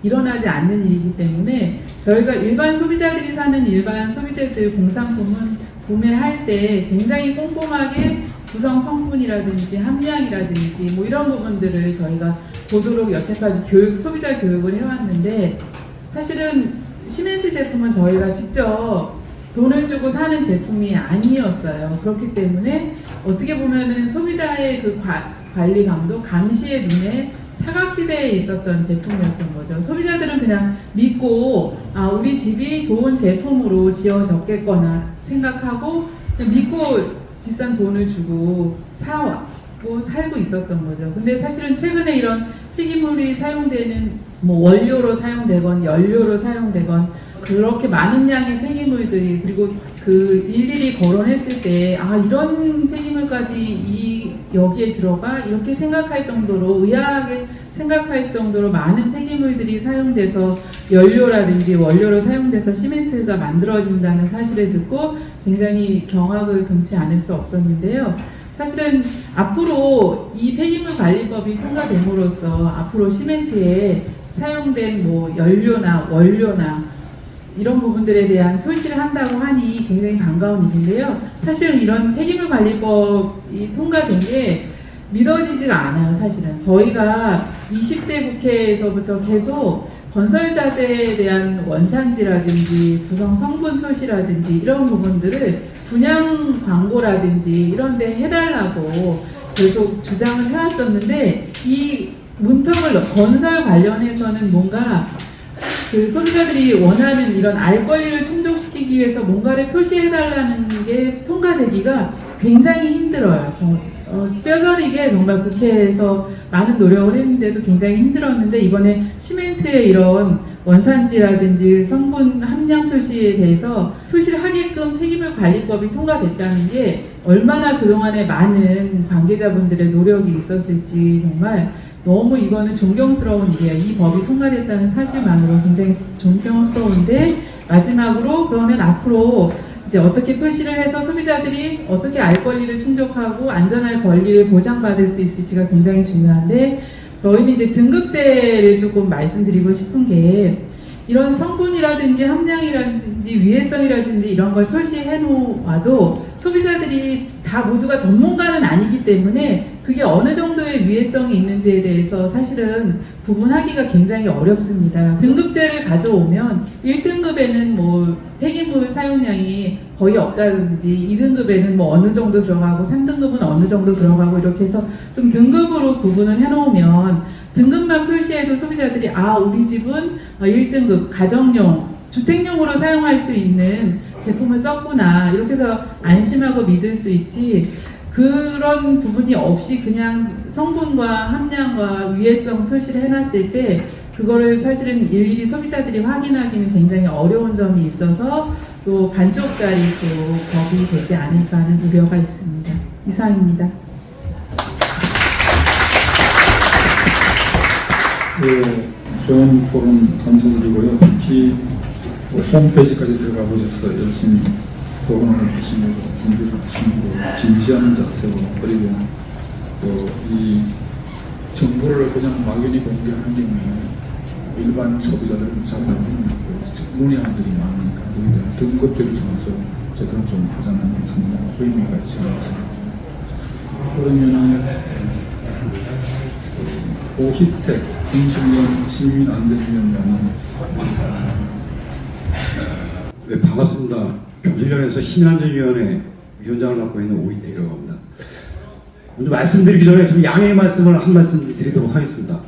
일어나지 않는 일이기 때문에 저희가 일반 소비자들이 사는 일반 소비재들 공산품은 구매할 때 굉장히 꼼꼼하게 구성 성분이라든지 함량이라든지 뭐 이런 부분들을 저희가 보도록 여태까지 소비자 교육을 해왔는데 사실은 시멘트 제품은 저희가 직접 돈을 주고 사는 제품이 아니었어요. 그렇기 때문에 어떻게 보면은 소비자의 그 관리 감독, 감시의 눈에 사각지대에 있었던 제품이었던 거죠. 소비자들은 그냥 믿고 우리 집이 좋은 제품으로 지어졌겠거나 생각하고 그냥 믿고 비싼 돈을 주고 사왔고 살고 있었던 거죠. 근데 사실은 최근에 이런 폐기물이 사용되는 뭐 원료로 사용되건 연료로 사용되건 그렇게 많은 양의 폐기물들이 그리고 그 일일이 거론했을 때 이런 폐기물까지 여기에 들어가 이렇게 생각할 정도로 의아하게 생각할 정도로 많은 폐기물들이 사용돼서 연료라든지 원료로 사용돼서 시멘트가 만들어진다는 사실을 듣고 굉장히 경악을 금치 않을 수 없었는데요. 사실은 앞으로 이 폐기물 관리법이 통과됨으로써 앞으로 시멘트에 사용된 뭐 연료나 원료나 이런 부분들에 대한 표시를 한다고 하니 굉장히 반가운 일인데요. 사실은 이런 폐기물 관리법이 통과된 게 믿어지지가 않아요. 사실은 저희가 20대 국회에서부터 계속 건설자재에 대한 원산지라든지 구성 성분 표시라든지 이런 부분들을 분양 광고라든지 이런 데 해달라고 계속 주장을 해왔었는데 이 문턱을 건설 관련해서는 뭔가 그 소비자들이 원하는 이런 알 권리를 충족시키기 위해서 뭔가를 표시해달라는 게 통과되기가 굉장히 힘들어요. 뼈저리게 정말 국회에서 많은 노력을 했는데도 굉장히 힘들었는데 이번에 시멘트의 이런 원산지라든지 성분 함량 표시에 대해서 표시를 하게끔 폐기물 관리법이 통과됐다는 게 얼마나 그동안에 많은 관계자분들의 노력이 있었을지 정말 너무 이거는 존경스러운 일이에요. 이 법이 통과됐다는 사실만으로 굉장히 존경스러운데 마지막으로 그러면 앞으로 이제 어떻게 표시를 해서 소비자들이 어떻게 알 권리를 충족하고 안전할 권리를 보장받을 수 있을지가 굉장히 중요한데, 저희는 이제 등급제를 조금 말씀드리고 싶은 게, 이런 성분이라든지 함량이라든지 위해성이라든지 이런 걸 표시해 놓아도 소비자들이 다 모두가 전문가는 아니기 때문에 그게 어느 정도의 위해성이 있는지에 대해서 사실은 구분하기가 굉장히 어렵습니다. 등급제를 가져오면 1등급에는 뭐 폐기물 사용량이 거의 없다든지 2등급에는 뭐 어느 정도 들어가고 3등급은 어느 정도 들어가고 이렇게 해서 좀 등급으로 구분을 해놓으면 등급만 표시해도 소비자들이 아, 우리 집은 1등급 가정용, 주택용으로 사용할 수 있는 제품을 썼구나 이렇게 해서 안심하고 믿을 수 있지, 그런 부분이 없이 그냥 성분과 함량과 위해성 표시를 해놨을 때 그거를 사실은 일일이 소비자들이 확인하기는 굉장히 어려운 점이 있어서 또 반쪽짜리 또 법이 되지 않을까 하는 우려가 있습니다. 이상입니다. 좋은 토론 감사드리고요. 특히 홈페이지까지 들어가 보셔서 열심히 토론을 하시고 준비를 하시고 진지한 자세로, 그리고 또 이 정보를 그냥 막연히 공개하는 경우에 일반 소비자들은 잘 모르는 문의함들이 많으니까 우리가 등급제를 정해서 제대로 좀 하자는 상당히 의미가 있지 않습니다. 그러면은 50대 김승원 시민안전위원장은 네, 반갑습니다. 경실련에서 시민안전위원회 위원장을 맡고 있는 오이태이라고 합니다. 먼저 말씀드리기 전에 좀 양해의 말씀을 한 말씀 드리도록 하겠습니다.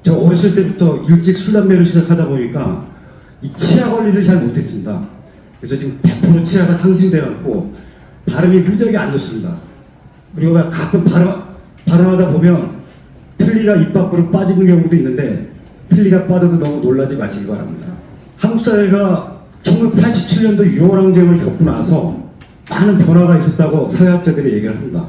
제가 어렸을 때부터 일찍 술, 담배를 시작하다 보니까 이 치아 관리를 잘 못했습니다. 그래서 지금 100% 치아가 상실돼 갖고 발음이 무지하게 안 좋습니다. 그리고 가끔 발음하다 보면 틀니가 입 밖으로 빠지는 경우도 있는데 틀니가 빠져도 너무 놀라지 마시기 바랍니다. 한국 사회가 1987년도 6월 항쟁을 겪고 나서 많은 변화가 있었다고 사회학자들이 얘기를 합니다.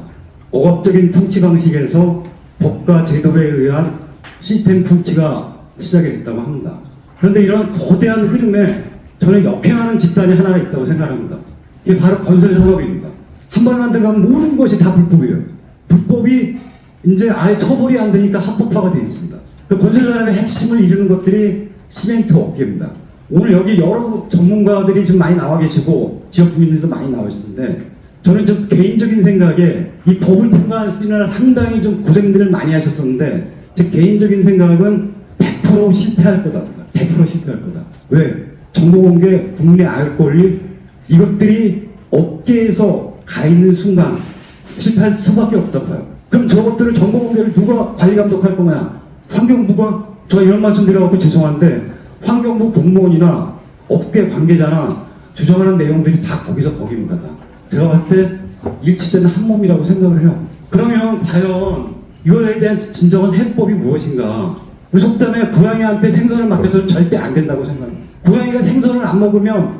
억압적인 통치 방식에서 법과 제도에 의한 시스템 통치가 시작이 됐다고 합니다. 그런데 이런 거대한 흐름에 저는 역행하는 집단이 하나가 있다고 생각합니다. 이게 바로 건설산업입니다. 한 발만 들어가면 모든 것이 다 불법이에요. 불법이 이제 아예 처벌이 안 되니까 합법화가 되어 있습니다. 그 건설산업의 핵심을 이루는 것들이 시멘트 업계입니다. 오늘 여기 여러 전문가들이 좀 많이 나와 계시고 지역 주민들도 많이 나와 있는데, 저는 좀 개인적인 생각에 이 법을 통과하시느라 상당히 좀 고생들을 많이 하셨었는데, 제 개인적인 생각은 100% 실패할 거다. 100% 실패할 거다. 왜? 정보공개, 국민의 알 권리, 이것들이 업계에서 가 있는 순간 실패할 수밖에 없다고 봐요. 그럼 저것들을 정보공개를 누가 관리 감독할 거냐? 환경부가? 저 이런 말씀 드려갖고 죄송한데 환경부 공무원이나 업계 관계자나 주장하는 내용들이 다 거기입니다. 제가 봤을 때 일치되는 한 몸이라고 생각을 해요. 그러면 과연 이거에 대한 진정한 해법이 무엇인가? 우리 속담에 고양이한테 생선을 맡겨서는 절대 안 된다고 생각합니다. 고양이가 생선을 안 먹으면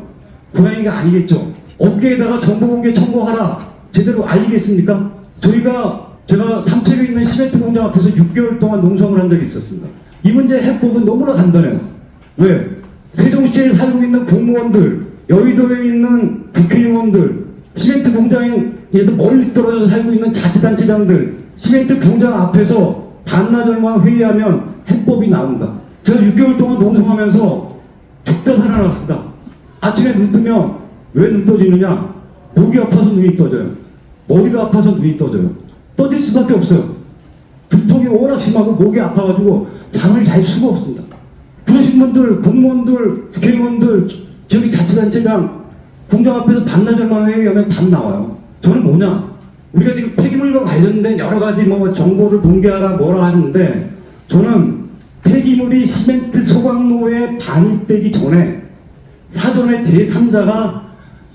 고양이가 아니겠죠. 업계에다가 정보공개 청구하라. 제대로 알리겠습니까? 제가 삼척에 있는 시멘트 공장 앞에서 6개월 동안 농성을 한 적이 있었습니다. 이 문제의 해법은 너무나 간단해요. 왜? 세종시에 살고 있는 공무원들, 여의도에 있는 국회의원들, 시멘트 공장에서 멀리 떨어져서 살고 있는 자치단체장들, 시멘트 공장 앞에서 반나절만 회의하면 해법이 나온다. 제가 6개월 동안 농성하면서 죽다 살아났습니다. 아침에 눈 뜨면 왜 눈 떠지느냐? 목이 아파서 눈이 떠져요. 머리가 아파서 눈이 떠져요. 떠질 수밖에 없어요. 두통이 워낙 심하고 목이 아파가지고 잠을 잘 수가 없습니다. 그러신 분들, 공무원들, 국회의원들, 지역의 자치단체장 공장 앞에서 반나절만 회의하면 답 나와요. 저는 뭐냐? 우리가 지금 폐기물과 관련된 여러 가지 정보를 공개하라 뭐라 하는데, 저는 폐기물이 시멘트 소각로에 반입되기 전에 사전에 제3자가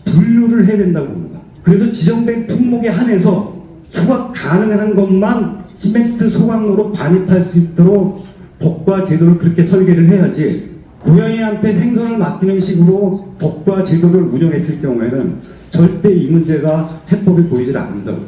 분류를 해야 된다고 봅니다. 그래서 지정된 품목에 한해서 소각 가능한 것만 시멘트 소각로로 반입할 수 있도록 법과 제도를 그렇게 설계를 해야지, 고양이한테 생선을 맡기는 식으로 법과 제도를 운영했을 경우에는 절대 이 문제가 해법이 보이질 않는다고.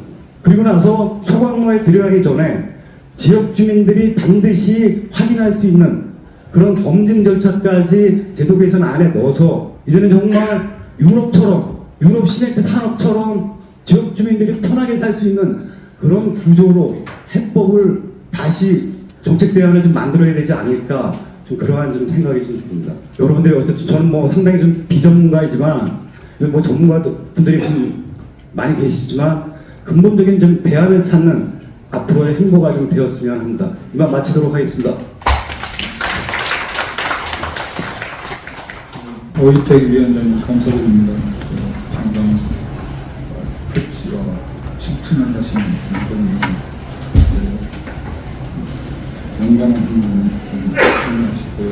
그리고 나서 소각로에 들어가기 전에 지역 주민들이 반드시 확인할 수 있는 그런 검증 절차까지 제도 개선 안에 넣어서 이제는 정말 유럽 시멘트 산업처럼 지역 주민들이 편하게 살 수 있는 그런 구조로 해법을 다시 정책 대안을 좀 만들어야 되지 않을까, 좀 그러한 좀 생각이 좀 듭니다. 여러분들이 어쨌든 저는 뭐 상당히 좀 비전문가이지만 뭐 전문가분들이 좀 많이 계시지만 근본적인 좀 대안을 찾는 앞으로의 행보가 좀 되었으면 합니다. 이만 마치도록 하겠습니다. 오이택 위원장님 감사드립니다. 상당히 택시와 칭찬하시는 분들은 영광을 말씀하시고요.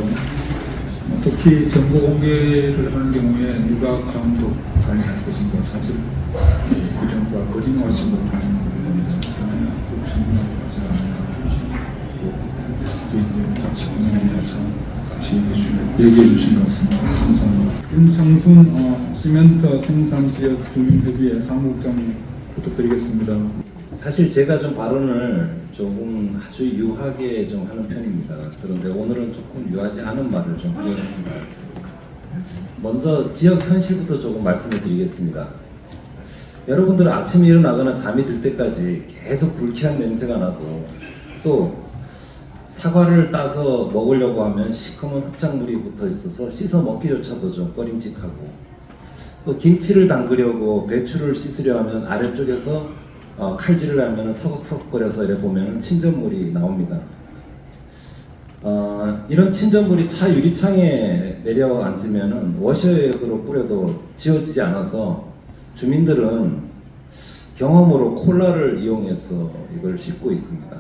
특히 정보 공개를 하는 경우에 누가 감독 관리할 것인가, 사실 그 정부가 거짓말씀을 하는 부분입니다. 같이 얘기해 주신 것 같습니다. 감사합니다. 윤창순 시멘트 생산지역 주민회의의 사무국장님 부탁드리겠습니다. 사실 제가 좀 발언을 조금 아주 유하게 좀 하는 편입니다. 그런데 오늘은 조금 유하지 않은 말을 좀 하겠습니다. 먼저 지역 현실부터 조금 말씀을 드리겠습니다. 여러분들은 아침에 일어나거나 잠이 들 때까지 계속 불쾌한 냄새가 나고, 또 사과를 따서 먹으려고 하면 시커먼 흙탕물이 붙어 있어서 씻어 먹기조차도 좀 꺼림직하고, 또 김치를 담그려고 배추를 씻으려 하면 아래쪽에서 칼질을 하면 서걱서걱거려서 이래 보면 침전물이 나옵니다. 이런 침전물이 차 유리창에 내려앉으면 워셔액으로 뿌려도 지워지지 않아서 주민들은 경험으로 콜라를 이용해서 이걸 씻고 있습니다.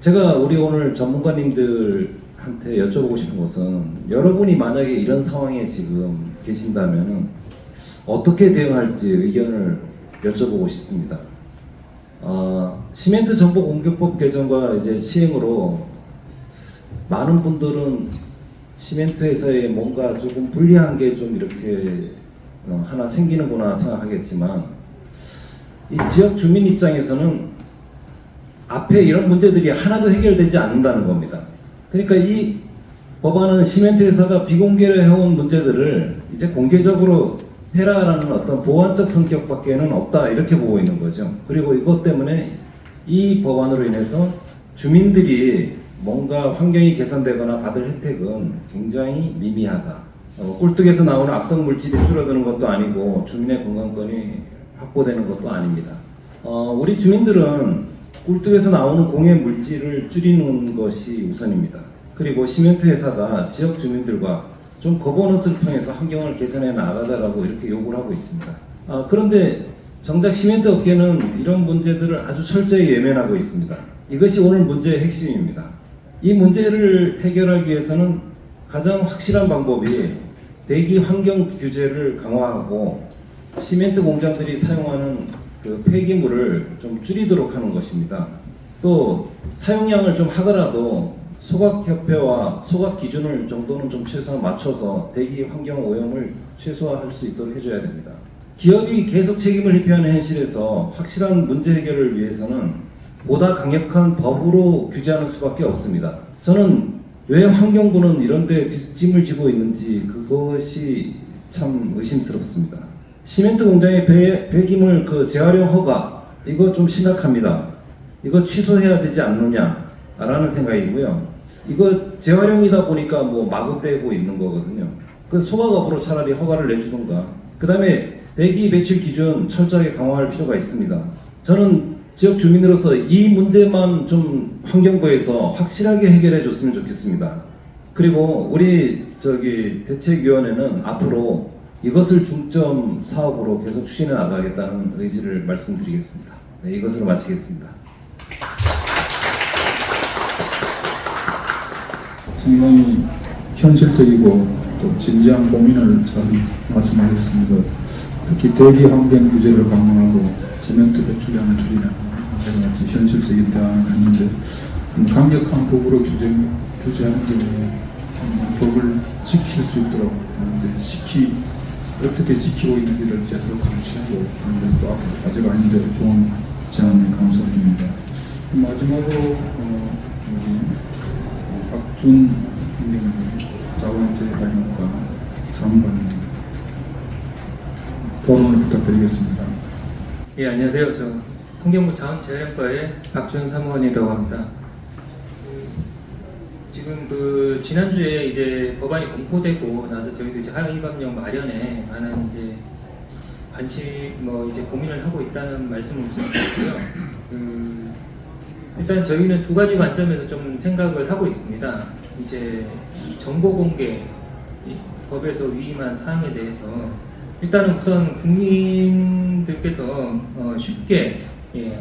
제가 우리 오늘 전문가님들한테 여쭤보고 싶은 것은, 여러분이 만약에 이런 상황에 지금 계신다면 어떻게 대응할지 의견을 여쭤보고 싶습니다. 시멘트 정보 공개법 개정과 이제 시행으로 많은 분들은 시멘트 회사에 뭔가 조금 불리한 게 좀 이렇게 하나 생기는구나 생각하겠지만, 이 지역 주민 입장에서는 앞에 이런 문제들이 하나도 해결되지 않는다는 겁니다. 그러니까 이 법안은 시멘트 회사가 비공개를 해온 문제들을 이제 공개적으로 해라라는 어떤 보완적 성격밖에는 없다, 이렇게 보고 있는 거죠. 그리고 이것 때문에 이 법안으로 인해서 주민들이 뭔가 환경이 개선되거나 받을 혜택은 굉장히 미미하다. 꿀뚝에서 나오는 악성 물질이 줄어드는 것도 아니고 주민의 건강권이 확보되는 것도 아닙니다. 우리 주민들은 꿀뚝에서 나오는 공해 물질을 줄이는 것이 우선입니다. 그리고 시멘트 회사가 지역 주민들과 좀 거버넌스를 통해서 환경을 개선해 나가자라고 이렇게 요구를 하고 있습니다. 그런데 정작 시멘트 업계는 이런 문제들을 아주 철저히 외면하고 있습니다. 이것이 오늘 문제의 핵심입니다. 이 문제를 해결하기 위해서는 가장 확실한 방법이 대기 환경 규제를 강화하고 시멘트 공장들이 사용하는 그 폐기물을 좀 줄이도록 하는 것입니다. 또 사용량을 좀 하더라도 소각협회와 소각 기준을 정도는 좀 최소한 맞춰서 대기 환경 오염을 최소화할 수 있도록 해줘야 됩니다. 기업이 계속 책임을 회피하는 현실에서 확실한 문제 해결을 위해서는 보다 강력한 법으로 규제하는 수밖에 없습니다. 저는 왜 환경부는 이런 데 뒷짐을 지고 있는지 그것이 참 의심스럽습니다. 시멘트 공장의 폐기물 그 재활용 허가, 이거 좀 심각합니다. 이거 취소해야 되지 않느냐라는 생각이고요. 이거 재활용이다 보니까 뭐 마구떼고 있는 거거든요. 그 소각업으로 차라리 허가를 내주던가. 그 다음에 대기 배출 기준 철저하게 강화할 필요가 있습니다. 저는 지역 주민으로서 이 문제만 좀 환경부에서 확실하게 해결해 줬으면 좋겠습니다. 그리고 우리 대책위원회는 앞으로 이것을 중점 사업으로 계속 추진해 나가겠다는 의지를 말씀드리겠습니다. 네, 이것으로 마치겠습니다. 상당히 현실적이고 또 진지한 고민을 잘 말씀하셨습니다. 특히 대기 환경 규제를 강화하고 시멘트 배출량을 줄이는 여러 가지 현실적인 대안을 했는데, 강력한 법으로 규제하는 경우에 법을 지킬 수 있도록 하는데 어떻게 지키고 있는지를 제대로 감시하고 하는 것도 아직 아닌데 좋은 제안을 감사드립니다. 마지막으로 우리 박준 행정님 자원재활용과 사무관님 토론을 부탁드리겠습니다. 예, 안녕하세요. 저 환경부 자원재활과의 박준 사무관이라고 합니다. 지금 지난주에 이제 법안이 공포되고 나서 저희도 이제 하위법령 마련에 많은 이제 관심 이제 고민을 하고 있다는 말씀을 드렸고요. 일단 저희는 두 가지 관점에서 좀 생각을 하고 있습니다. 이제 이 정보 공개 법에서 위임한 사항에 대해서 일단은 우선 국민들께서 쉽게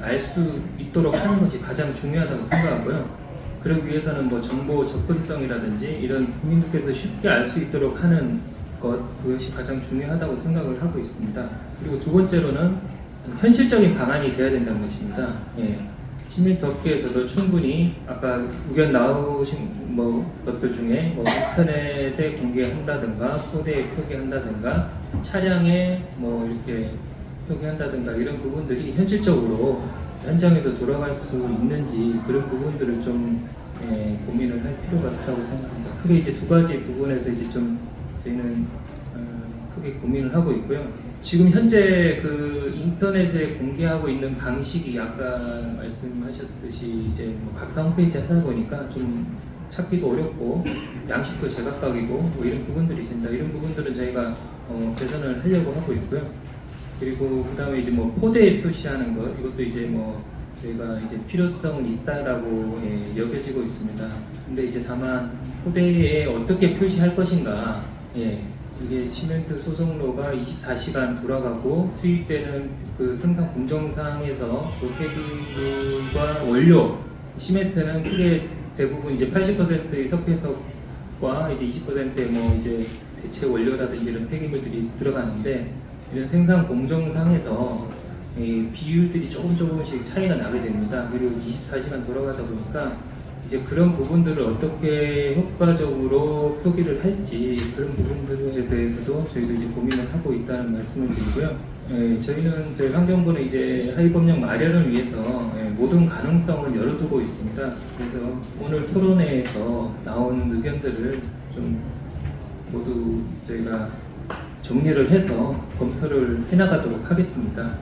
알 수 있도록 하는 것이 가장 중요하다고 생각하고요. 그러기 위해서는 정보 접근성이라든지 이런 국민들께서 쉽게 알 수 있도록 하는 그것이 가장 중요하다고 생각을 하고 있습니다. 그리고 두 번째로는 현실적인 방안이 되어야 된다는 것입니다. 시민들께서도 충분히 아까 의견 나오신 것들 중에 인터넷에 공개한다든가 소대에 표기한다든가 차량에 이렇게 표기한다든가 이런 부분들이 현실적으로 현장에서 돌아갈 수 있는지 그런 부분들을 좀 고민을 할 필요가 있다고 생각합니다. 크게 이제 두 가지 부분에서 이제 좀 저희는 크게 고민을 하고 있고요. 지금 현재 인터넷에 공개하고 있는 방식이 아까 말씀하셨듯이 이제 각사 홈페이지 하다 보니까 좀 찾기도 어렵고 양식도 제각각이고 이런 부분들이 있습니다. 이런 부분들은 저희가 개선을 하려고 하고 있고요. 그리고 그 다음에 이제 포대에 표시하는 것 이것도 이제 저희가 이제 필요성은 있다라고 여겨지고 있습니다. 근데 이제 다만 포대에 어떻게 표시할 것인가 이게 시멘트 소송로가 24시간 돌아가고 투입되는 생산 공정상에서 폐기물과 원료 시멘트는 크게 대부분 이제 80%의 석회석과 이제 20%의 이제 대체 원료라든지 이런 폐기물들이 들어가는데 이런 생산 공정상에서 비율들이 조금씩 차이가 나게 됩니다. 그리고 24시간 돌아가다 보니까 이제 그런 부분들을 어떻게 효과적으로 표기를 할지 그런 부분들에 대해서도 저희도 이제 고민을 하고 있다는 말씀을 드리고요. 저희 환경부는 이제 하위법령 마련을 위해서 모든 가능성을 열어두고 있습니다. 그래서 오늘 토론회에서 나온 의견들을 좀 모두 저희가 정리를 해서 검토를 해나가도록 하겠습니다.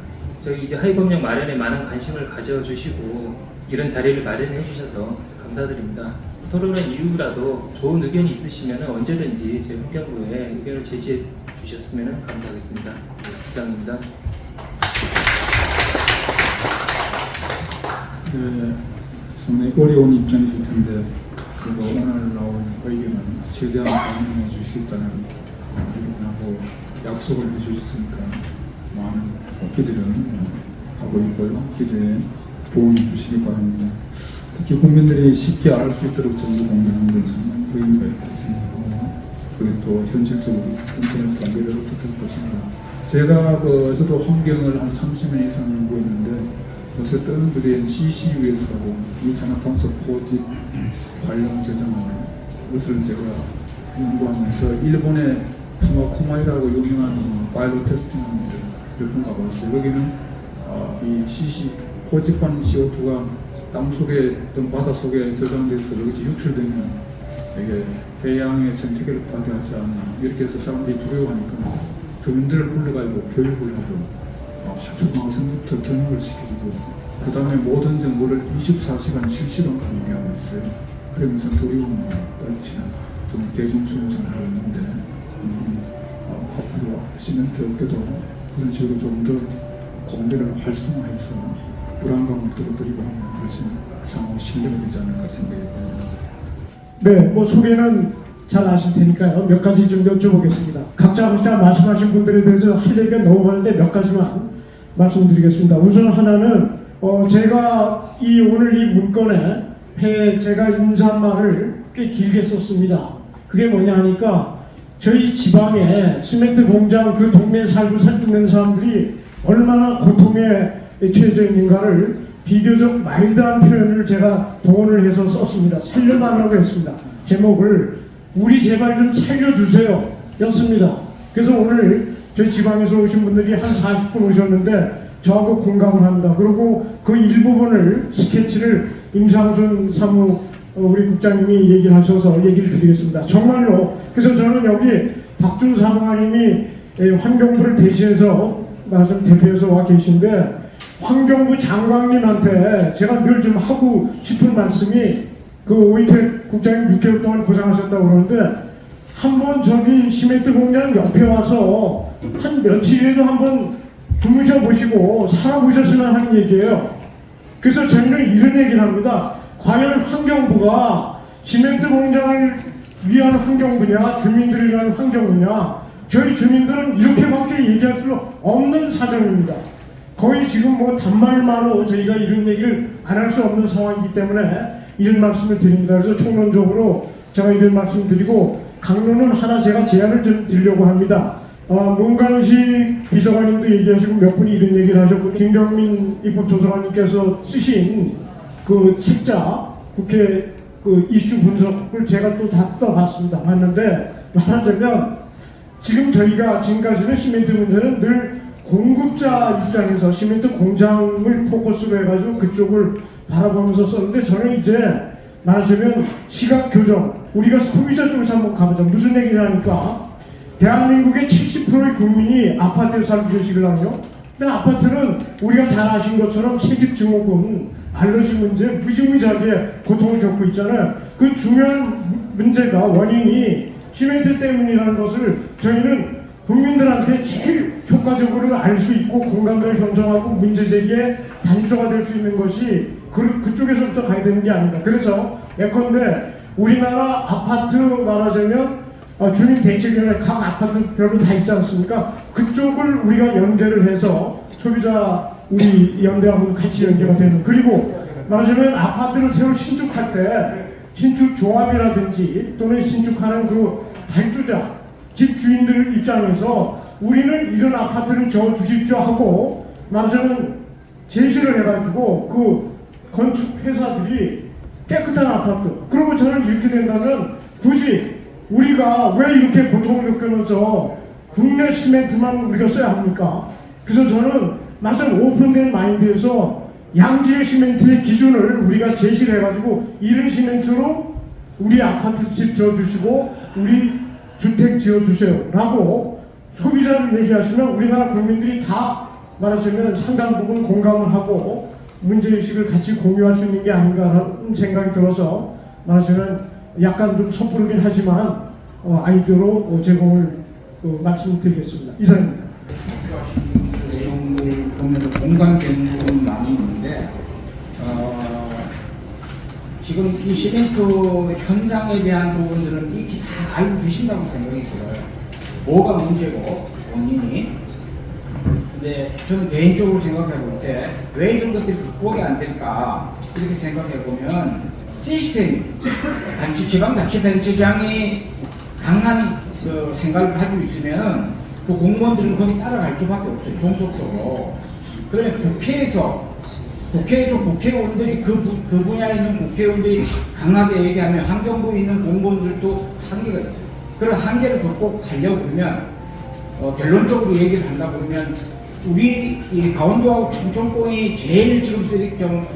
저희 이제 하위법령 마련에 많은 관심을 가져주시고 이런 자리를 마련해 주셔서 감사드립니다. 토론회 이후라도 좋은 의견이 있으시면 언제든지 제 환경부에 의견을 제시해 주셨으면 감사하겠습니다. 이상입니다. 상당히 어려운 입장이실 텐데 그래도 오늘 나온 의견은 최대한 반영해 주시겠다는 의견하고 약속을 해주셨으니까 많은 기대를 하고 있고요. 기대에 도움을 주시기 바랍니다. 특히 국민들이 쉽게 알 수 있도록 정보 공개하는 것은 의미가 있다고 생각하고 그리고 또 현실적으로 인터넷 관계를 어떻게 할 것인가. 제가 저도 환경을 한 30년 이상 연구했는데 어쨌든 그게 CCUS라고 이산화탄소 포집 관련 제정하는 것을 제가 연구하면서 일본의 스모코마이라고 유명한 바이오 테스팅하는 데를 가봤어요. 여기는 이 CC 포집한 CO2가 땅 속에 또 바다 속에 저장돼서 여기서 유출되면 이게 해양의 생태계를 파괴하지 않나 이렇게 해서 사람들이 두려워하니까 교민들을 불러가지고 교육을 하고 초등학생부터 교육을 시키고 그 다음에 모든 정보를 24시간 실시간 공개하고 있어요. 그러면서 두려움을 떨치는 좀 대중순환을 하고 있는데 앞으로 시멘트 업계도 그런 식으로 좀 더 공개를 활성화해서 불안감을 떨어뜨리고 하면 그것이 상호 신뢰가 되지 않을까 생각이 듭니다. 네, 소개는 잘 아실 테니까요. 몇 가지 좀 여쭤보겠습니다. 각자 말씀하신 분들에 대해서 할 얘기가 너무 많은데 몇 가지만 말씀드리겠습니다. 우선 하나는 제가 오늘 이 문건에 제가 인사말을 꽤 길게 썼습니다. 그게 뭐냐 하니까 저희 지방에 시멘트 공장 그 동네에 살고 있는 사람들이 얼마나 고통에 처해져 있는가를 비교적 마일드한 표현을 제가 동원을 해서 썼습니다. 살려달라고 했습니다. 제목을 우리 제발 좀 살려주세요 였습니다. 그래서 오늘 저희 지방에서 오신 분들이 한 40분 오셨는데 저하고 공감을 합니다. 그리고 그 일부분을 스케치를 임상순 우리 국장님이 얘기를 하셔서 얘기를 드리겠습니다. 정말로 그래서 저는 여기 박준 사무관님이 환경부를 대신해서 말씀 대표해서 와 계신데 환경부 장관님한테 제가 늘 좀 하고 싶은 말씀이 그 오이태 국장님 6개월 동안 고생하셨다고 그러는데 한번 저기 시멘트 공장 옆에 와서 한 며칠이라도 한번 주무셔 보시고 살아보셨으면 하는 얘기예요. 그래서 저희는 이런 얘기를 합니다. 과연 환경부가 시멘트 공장을 위한 환경부냐 주민들을 위한 환경부냐 저희 주민들은 이렇게밖에 얘기할 수 없는 사정입니다. 거의 지금 뭐 단말만으로 저희가 이런 얘기를 안 할 수 없는 상황이기 때문에 이런 말씀을 드립니다. 그래서 총론적으로 제가 이런 말씀 드리고 강론은 하나 제가 제안을 좀 드리려고 합니다. 문관식 비서관님도 얘기하시고 몇 분이 이런 얘기를 하셨고 김경민 입법조사관님께서 쓰신 그 책자 국회 그 이슈 분석을 제가 또 다 뜯어봤습니다. 봤는데 말하자면 지금 저희가 지금까지는 시멘트 문제는 늘 공급자 입장에서 시멘트 공장을 포커스로 해가지고 그쪽을 바라보면서 썼는데 저는 이제 말하자면 시각 교정 우리가 소비자 쪽에서 한번 가보자. 무슨 얘기냐니까 대한민국의 70%의 국민이 아파트에 살고 계시거든요. 근데 아파트는 우리가 잘 아신 것처럼 채집 증후군, 알러지 문제, 무지무지하게 고통을 겪고 있잖아요. 그 중요한 문제가 원인이 시멘트 때문이라는 것을 저희는 국민들한테 제일 효과적으로 알 수 있고 공감대를 형성하고 문제 제기에 단초가 될 수 있는 것이 그쪽에서부터 가야 되는 게 아닌가. 그래서 예컨대 우리나라 아파트 말하자면 주민대책위원회 각 아파트별로 다 있지 않습니까? 그쪽을 우리가 연계를 해서 소비자 우리 연대하고 같이 연계가 되는 그리고 말하자면 아파트를 새로 신축할 때 신축 조합이라든지 또는 신축하는 그 발주자 집 주인들 입장에서 우리는 이런 아파트를 줘 주십시오 하고 말하자면 제시를 해가지고 그 건축 회사들이 깨끗한 아파트 그리고 저는 이렇게 된다면 굳이 우리가 왜 이렇게 고통을 겪으면서 국내 시멘트만 우리가 써야 합니까? 그래서 저는 말씀 오픈된 마인드에서 양질 시멘트의 기준을 우리가 제시를 해가지고 이런 시멘트로 우리 아파트 집 지어주시고 우리 주택 지어주세요 라고 소비자를 얘기하시면 우리나라 국민들이 다 말하자면 상당 부분 공감을 하고 문제의식을 같이 공유할 수 있는 게 아닌가라는 생각이 들어서 말하자면 약간 좀 섣부르긴 하지만 아이디어로 제공을 말씀드리겠습니다. 이상입니다. 내용을 보면서 공감되는 부분이 많이 있는데 지금 이 시멘트 현장에 대한 부분들은 이렇게 다 알고 계신다고 생각이 들어요. 뭐가 문제고 원인이. 근데 저는 개인적으로 생각해 볼 때 왜 이런 것들이 극복이 안 될까 이렇게 생각해 보면 시스템이 지방자치단체장이 강한 그 생각을 가지고 있으면 그 공무원들은 거기 따라갈 수밖에 없어요. 종속적으로. 그러면 국회에서 국회의원들이 그 분야에 있는 국회의원들이 강하게 얘기하면 환경부에 있는 공무원들도 한계가 있어요. 그런 한계를 극복하려고 그러면 결론적으로 얘기를 한다고 그러면 우리 이 강원도하고 충청권이 제일 지금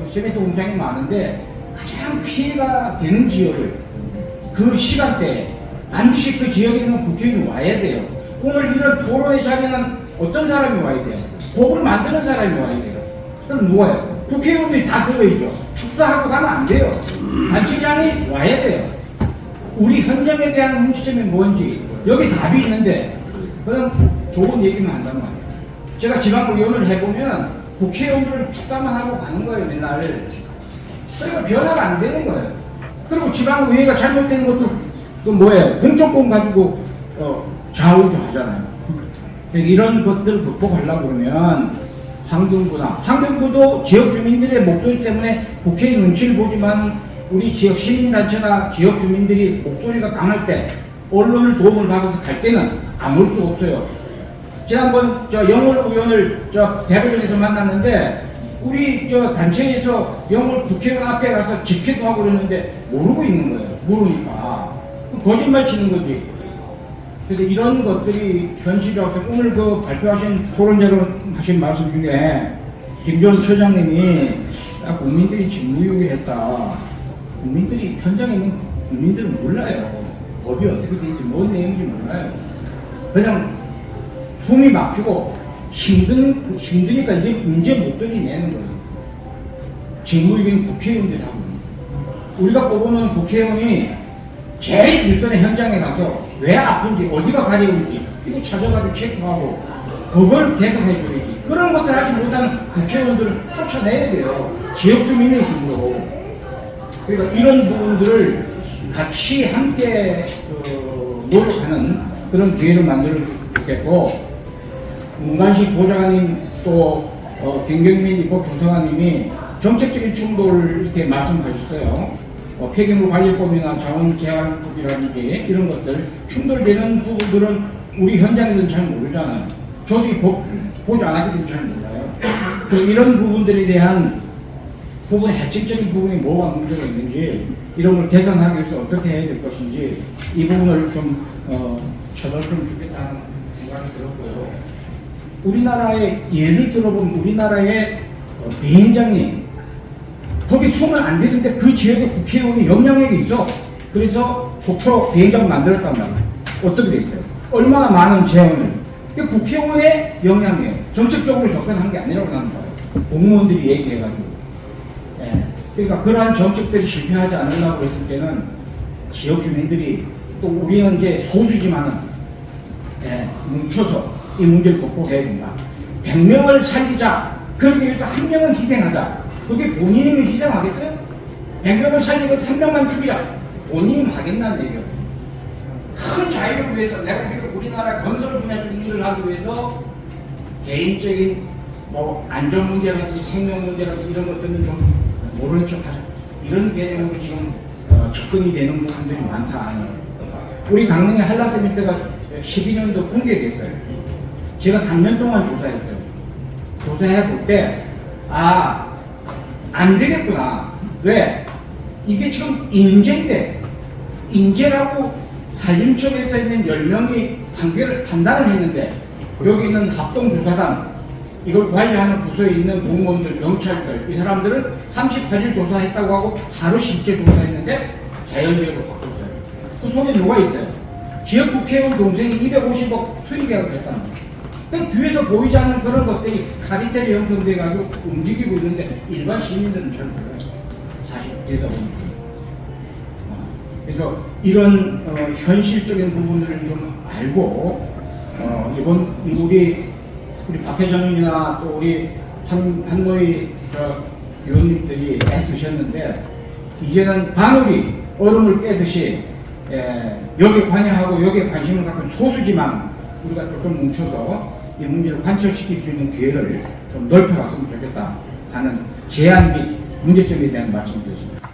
시멘트 공장이 많은데 가장 피해가 되는 지역을 그 시간대에 반드시 그 지역에 있는 국회의원이 와야 돼요. 오늘 이런 토론의 자리는 어떤 사람이 와야 돼요? 법을 만드는 사람이 와야 돼요. 그럼 누가요? 국회의원들이 다 들어야죠. 축사하고 가면 안 돼요. 단체장이 와야 돼요. 우리 현장에 대한 문제점이 뭔지 여기 답이 있는데 그럼 좋은 얘기만 한단 말이에요. 제가 지방의원을 해보면 국회의원들 축사만 하고 가는 거예요. 맨날. 그러니까 변화가 안 되는 거예요. 그리고 지방의회가 잘못된 것도 그 뭐예요? 공천권 가지고 좌우조하잖아요. 이런 것들을 극복하려고 그러면 환경부도 지역 주민들의 목소리 때문에 국회의 눈치를 보지만 우리 지역 시민단체나 지역 주민들이 목소리가 강할 때 언론을 도움을 받아서 갈 때는 아물 수 없어요. 지난번 영월 의원을 대구에서 만났는데 우리 단체에서 영월 국회의원 앞에 가서 집회도 하고 그러는데 모르고 있는 거예요. 모르니까 거짓말 치는 거지. 그래서 이런 것들이 현실이라고 해서 오늘 그 발표하신 토론자로 하신 말씀 중에 김종 처장님이 국민들이 직무유기했다. 국민들이 현장에 있는 국민들은 몰라요. 법이 어떻게 되는지 뭔 내용인지 몰라요. 그냥 숨이 막히고 힘드니까 이제 문제 못 들이내는 거예요. 직무유기는 국회의원들이 하고 우리가 뽑으면 국회의원이 제일 일선의 현장에 가서 왜 아픈지 어디가 가려운지 이거 찾아가지고 체크하고 그걸 개선해줘야지. 그런 것들 하지 못하는 국회의원들을 쫓아내야 돼요. 지역 주민의 힘으로. 그러니까 이런 부분들을 같이 함께 노력하는 그런 기회를 만들어주면 좋겠고, 문관식 보좌관님 또 김경민 입법조사관님이 정책적인 충돌을 이렇게 말씀하셨어요. 폐기물 관리법이나 자원재활법이라든지 이런 것들 충돌되는 부분들은 우리 현장에서는 잘 모르잖아요. 저도 이 법 보지 않았기 때문에 잘 몰라요. 이런 부분들에 대한 부분 핵심적인 부분이 뭐가 문제가 있는지 이런 걸 개선하기 위해서 어떻게 해야 될 것인지 이 부분을 좀 쳐다봤으면 좋겠다는 생각이 들었고요. 우리나라의 예를 들어보면 우리나라의 비행장이 거기 숨을 안 되는데 그 지역에 국회의원이 영향력이 있어. 그래서 속초 비행장 만들었단 말이에요. 어떻게 됐어요? 얼마나 많은 재원을. 국회의원의 영향이에요. 정책적으로 접근한 게 아니라고 나는 봐요. 공무원들이 얘기해가지고. 예. 그러니까 그러한 정책들이 실패하지 않으려고 했을 때는 지역 주민들이 또 우리는 이제 소수지만은 뭉쳐서 이 문제를 극복해야 된다. 100명을 살리자. 그러기 위해서 한 명은 희생하자. 그게 본인이면 희생하겠어요? 100명을 살리고 3명만 죽이자. 본인이 하겠다는 얘기예요. 큰 자유를 위해서 내가 우리나라 건설 분야 쪽에 일을 하기 위해서 개인적인 뭐 안전 문제라든지 생명 문제라든지 이런 것들은 좀 모르는 척 하자. 이런 개념으로 지금 접근이 되는 부분들이 많다. 우리 강릉의 한라세미트가 12년도 공개됐어요. 제가 3년 동안 조사했어요. 조사해 볼 때 안 되겠구나. 왜? 이게 지금 인재인데 인재라고 산림청에서 있는 10명이 판단을 했는데 여기 있는 합동조사단 이걸 관리하는 부서에 있는 공무원들, 경찰들 이 사람들은 38일 조사했다고 하고 하루 실제 조사했는데 자연적으로 바꿨어요. 그 속에 누가 있어요? 지역 국회의원 동생이 250억 수익이라고 했다는 거예요. 그러니까 뒤에서 보이지 않는 그런 것들이 카리텔이 형성돼가지고 움직이고 있는데 일반 시민들은 잘 몰라요. 사실 되다 보니까. 그래서 이런 현실적인 부분들을 좀 알고 이번 우리 박 회장님이나 또 우리 한노희 의원님들이 애쓰셨는데 이제는 바늘이 얼음을 깨듯이 여기에 관여하고 여기에 관심을 갖고 소수지만 우리가 조금 뭉쳐서 이 문제를 관철시킬 수 있는 기회를 좀 넓혀갔으면 좋겠다 하는 제안 및 문제점에 대한 말씀드렸습니다.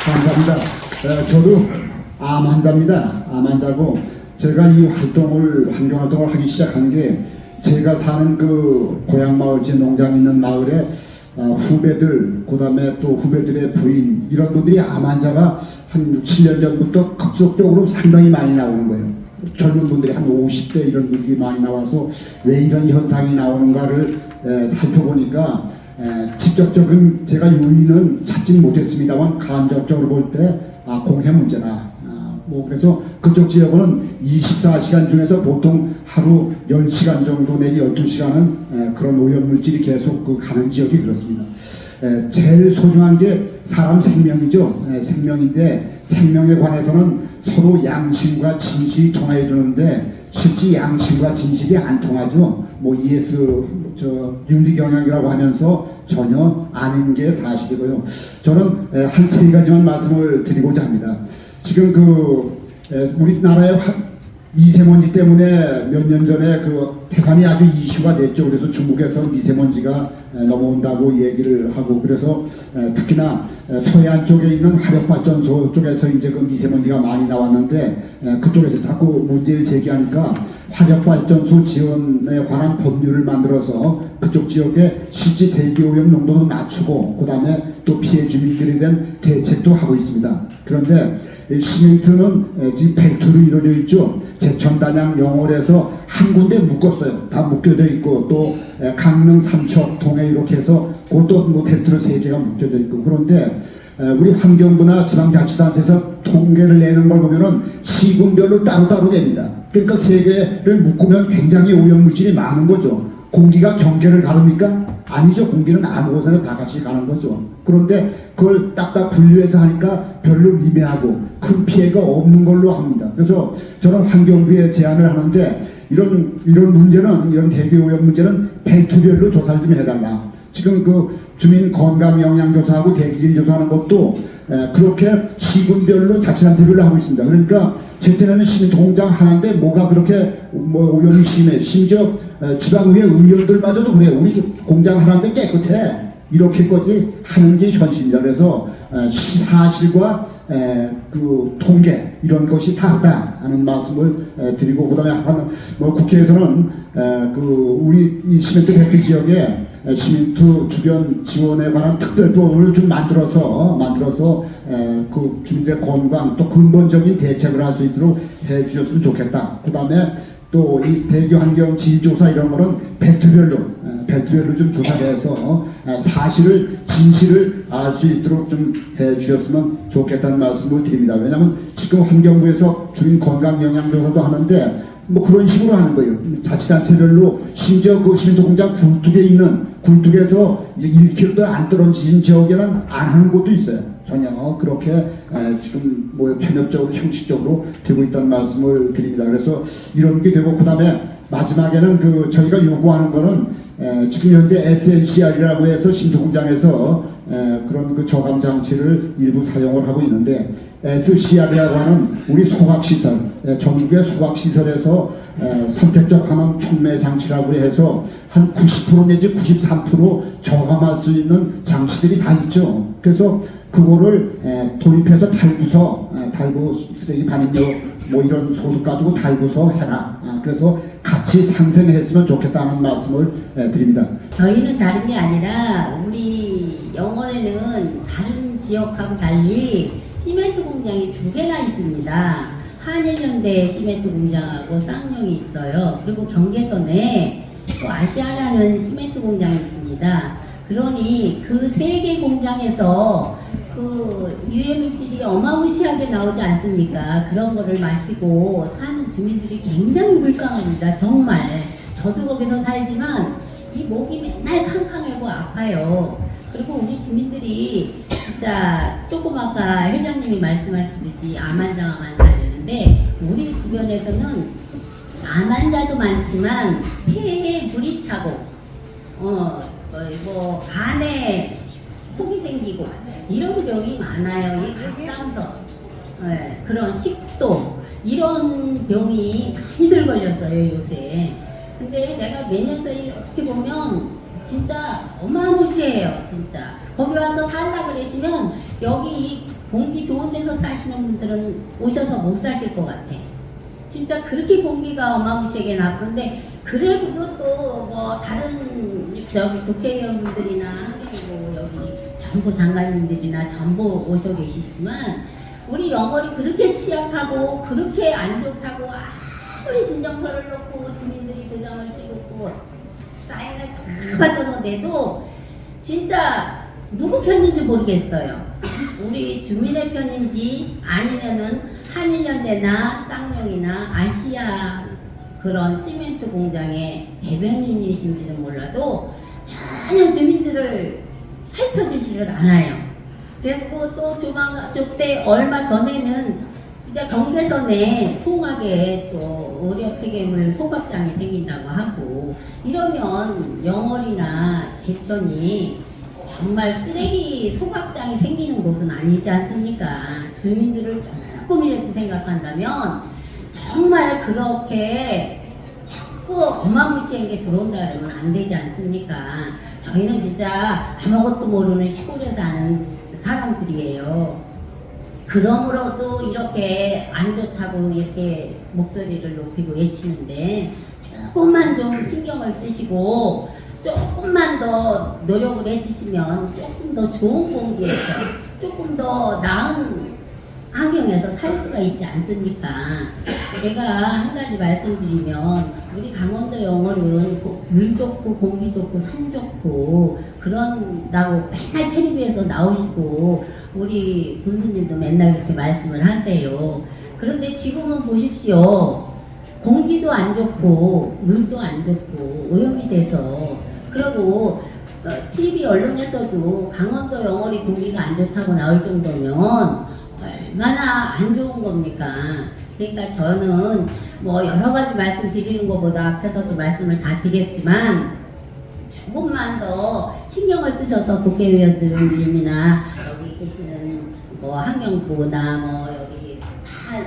감사합니다. 저도 암 환자입니다. 암 환자고 제가 이 활동을 환경 활동을 하기 시작한 게 제가 사는 그 고향 마을 제 농장 있는 마을에 후배들 그다음에 또 후배들의 부인 이런 분들이 암 환자가 한 6, 7년 전부터 급속도로 상당히 많이 나오는 거예요. 젊은 분들이 한 50대 이런 분들이 많이 나와서 왜 이런 현상이 나오는가를 살펴보니까 직접적인 제가 요인은 찾지는 못했습니다만 간접적으로 볼 때 공해 문제나 그래서 그쪽 지역은 24시간 중에서 보통 하루 10시간 정도 내지 12시간은 그런 오염물질이 계속 가는 지역이 그렇습니다. 제일 소중한 게 사람 생명이죠. 생명인데 생명에 관해서는 서로 양심과 진실이 통해야 되는데 실제 양심과 진실이 안 통하죠. ES 윤리경영이라고 하면서 전혀 아닌 게 사실이고요. 저는 한 세 가지만 말씀을 드리고자 합니다. 지금 우리나라의 미세먼지 때문에 몇 년 전에 태반이 아주 이슈가 됐죠. 그래서 중국에서 미세먼지가 넘어온다고 얘기를 하고 그래서 특히나 서해안 쪽에 있는 화력발전소 쪽에서 이제 그 미세먼지가 많이 나왔는데 그쪽에서 자꾸 문제를 제기하니까 화력발전소 지원에 관한 법률을 만들어서 그쪽 지역에 실제 대기오염 농도도 낮추고 그 다음에 또 피해 주민들에 대한 대책도 하고 있습니다. 그런데 시멘트는 지금 팩토리로 이루어져 있죠. 제천, 단양, 영월에서 한 군데 묶었어요. 다 묶여져 있고 또 강릉, 삼척, 동해 이렇게 해서 그것도 팩토리 3개가 묶여져 있고 그런데 우리 환경부나 지방자치단체에서 통계를 내는 걸 보면은 시군별로 따로따로 됩니다. 그러니까 세 개를 묶으면 굉장히 오염물질이 많은 거죠. 공기가 경계를 가릅니까? 아니죠. 공기는 아무 곳에나 다 같이 가는 거죠. 그런데 그걸 딱딱 분류해서 하니까 별로 미미하고 큰 피해가 없는 걸로 합니다. 그래서 저는 환경부에 제안을 하는데 이런 문제는, 이런 대기 오염 문제는 벨트별로 조사를 좀 해달라. 지금 그 주민 건강 영양 조사하고 대기질 조사하는 것도 그렇게 시군별로 자치단체별로 하고 있습니다. 그러니까 제때는 시민공장 하나인데 뭐가 그렇게 오염이 심해. 심지어 지방의회 의원들마저도 그래요. 우리 공장 하나인데 깨끗해. 이렇게까지 하는 게 현실입니다. 그래서 사실과 그 통계 이런 것이 다르다 하는 말씀을 드리고, 그다음에 국회에서는 그 우리 이 시멘트 팩토리 지역에 시멘트 주변 지원에 관한 특별법을 좀 만들어서 그 주민들의 건강 또 근본적인 대책을 할 수 있도록 해주셨으면 좋겠다. 그다음에 또 이 대기 환경 질조사 이런 거는 팩트별로 좀 조사해서 사실을 진실을 알 수 있도록 좀 해주셨으면 좋겠다는 말씀을 드립니다. 왜냐하면 지금 환경부에서 주민 건강 영양 조사도 하는데 뭐 그런 식으로 하는 거예요. 자치단체별로 심지어 그 시멘트 공장 굴뚝에 있는 굴뚝에서 이제 1km도 안 떨어진 지역에는 안 하는 곳도 있어요. 전혀 그렇게 지금 뭐 편협적으로 형식적으로 되고 있다는 말씀을 드립니다. 그래서 이런 게 되고, 그다음에 마지막에는 그 저희가 요구하는 거는 지금 현재 SNCR이라고 해서 시멘트 공장에서 그런 그 저감 장치를 일부 사용을 하고 있는데, SCR이라고 하는 우리 소각시설, 전국의 소각시설에서 선택적 항원 촉매 장치라고 해서 한 90% 내지 93% 저감할 수 있는 장치들이 다 있죠. 그래서 그거를 도입해서 달고 쓰레기 반입료 뭐 이런 소득 가지고 달고서 해라. 그래서 같이 상생했으면 좋겠다는 말씀을 드립니다. 저희는 다른 게 아니라 우리 영월에는 다른 지역하고 달리 시멘트 공장이 2개나 있습니다. 한일연대 시멘트 공장하고 쌍용이 있어요. 그리고 경계선에 또 아시아라는 시멘트 공장이 있습니다. 그러니 그 3개 공장에서 그 유해물질이 어마무시하게 나오지 않습니까? 그런 거를 마시고 사는 주민들이 굉장히 불쌍합니다. 정말. 저도 거기서 살지만 이 목이 맨날 캉캉하고 아파요. 그리고 우리 주민들이 진짜 조금 아까 회장님이 말씀하시듯이 암 환자하는데 우리 주변에서는 암 환자도 많지만 폐에 물이 차고 뭐 간에 혹이 생기고 이런 병이 많아요. 이 갑상선, 그런 식도 이런 병이 많이들 걸렸어요 요새. 근데 내가 매년 이렇게 보면 진짜 어마무시해요. 진짜 거기 와서 살라 그러시면 여기 공기 좋은 데서 사시는 분들은 오셔서 못 사실 것 같아. 진짜 그렇게 공기가 어마무시하게 나쁜데, 그래도 또 뭐 다른 저기 국회의원분들이나 한국이고 여기 정부 장관님들이나 전부 오셔 계시지만 우리 영월이 그렇게 취약하고 그렇게 안 좋다고 아무리 진정서를 놓고 주민들이 도장을 찍고 사인을 다 받아놓은데도 진짜 누구 편인지 모르겠어요. 우리 주민의 편인지 아니면은 한일연대나 쌍용이나 아시아 그런 시멘트 공장의 대변인이신지는 몰라도 전혀 주민들을 살펴주지를 않아요. 그리고 또 저때 얼마 전에는 진짜 경계선에 송악에 또 의료 폐기물 소각장이 생긴다고 하고, 이러면 영월이나 제천이 정말 쓰레기 소각장이 생기는 곳은 아니지 않습니까? 주민들을 조금이라도 생각한다면 정말 그렇게 자꾸 어마무시한 게 들어온다 그러면 안 되지 않습니까? 저희는 진짜 아무것도 모르는 시골에 사는 사람들이에요. 그러므로도 이렇게 안 좋다고 이렇게 목소리를 높이고 외치는데, 조금만 좀 신경을 쓰시고 조금만 더 노력을 해주시면 조금 더 좋은 공기에서 조금 더 나은 환경에서 살 수가 있지 않습니까? 제가 한 가지 말씀드리면 우리 강원도 영월은 물 좋고 공기 좋고 산 좋고 그런다고 맨날 텔레비에서 나오시고 우리 군수님도 맨날 그렇게 말씀을 하세요. 그런데 지금은 보십시오. 공기도 안 좋고 물도 안 좋고 오염이 돼서 그리고 TV 언론에서도 강원도 영월이 공기가 안 좋다고 나올 정도면 얼마나 안 좋은 겁니까? 그러니까 저는 뭐 여러 가지 말씀 드리는 것보다 앞에서도 말씀을 다 드렸지만 조금만 더 신경을 쓰셔서 국회의원들이나 여기 계시는 뭐 환경부나 뭐 여기 다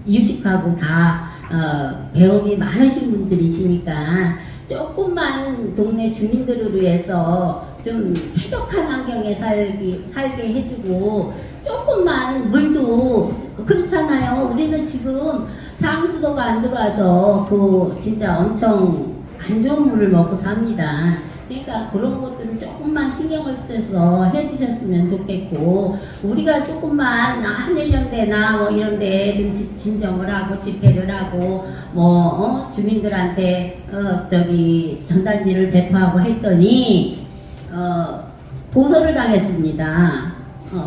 유식하고 다 배움이 많으신 분들이시니까 조금만 동네 주민들을 위해서 좀 쾌적한 환경에 살게 해주고 조금만 물도 그렇잖아요. 우리는 지금 상수도가 안 들어와서 그 진짜 엄청 안 좋은 물을 먹고 삽니다. 그러니까 그런 것들을 조금만 신경을 써서 해주셨으면 좋겠고 우리가 조금만 한일연대나 뭐 이런데 좀 진정을 하고 집회를 하고 뭐 주민들한테 저기 전단지를 배포하고 했더니 고소를 당했습니다.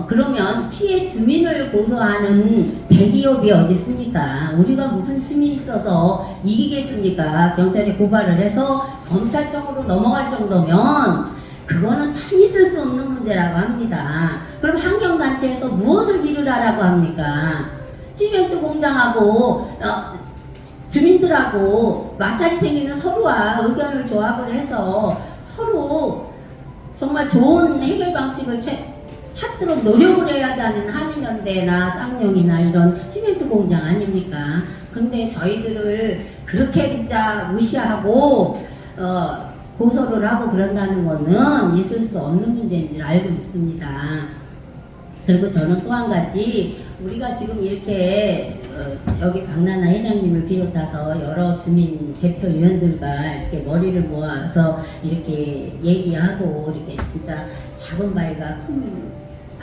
그러면 피해 주민을 고소하는 대기업이 어디 있습니까? 우리가 무슨 힘이 있어서 이기겠습니까? 경찰에 고발을 해서 검찰청으로 넘어갈 정도면 그거는 참 있을 수 없는 문제라고 합니다. 그럼 환경단체에서 무엇을 미루라라고 합니까? 시멘트 공장하고 주민들하고 마찰이 생기는 서로와 의견을 조합을 해서 서로 정말 좋은 해결 방식을 찾도록 노력을 해야 하는 한일연대나 쌍용이나 이런 시멘트 공장 아닙니까? 근데 저희들을 그렇게 진짜 무시하고 고소를 하고 그런다는 거는 있을 수 없는 문제인 줄 알고 있습니다. 그리고 저는 또 한 가지 우리가 지금 이렇게 여기 박나나 회장님을 비롯해서 여러 주민 대표위원들과 이렇게 머리를 모아서 이렇게 얘기하고 이렇게 진짜 작은 바위가 큰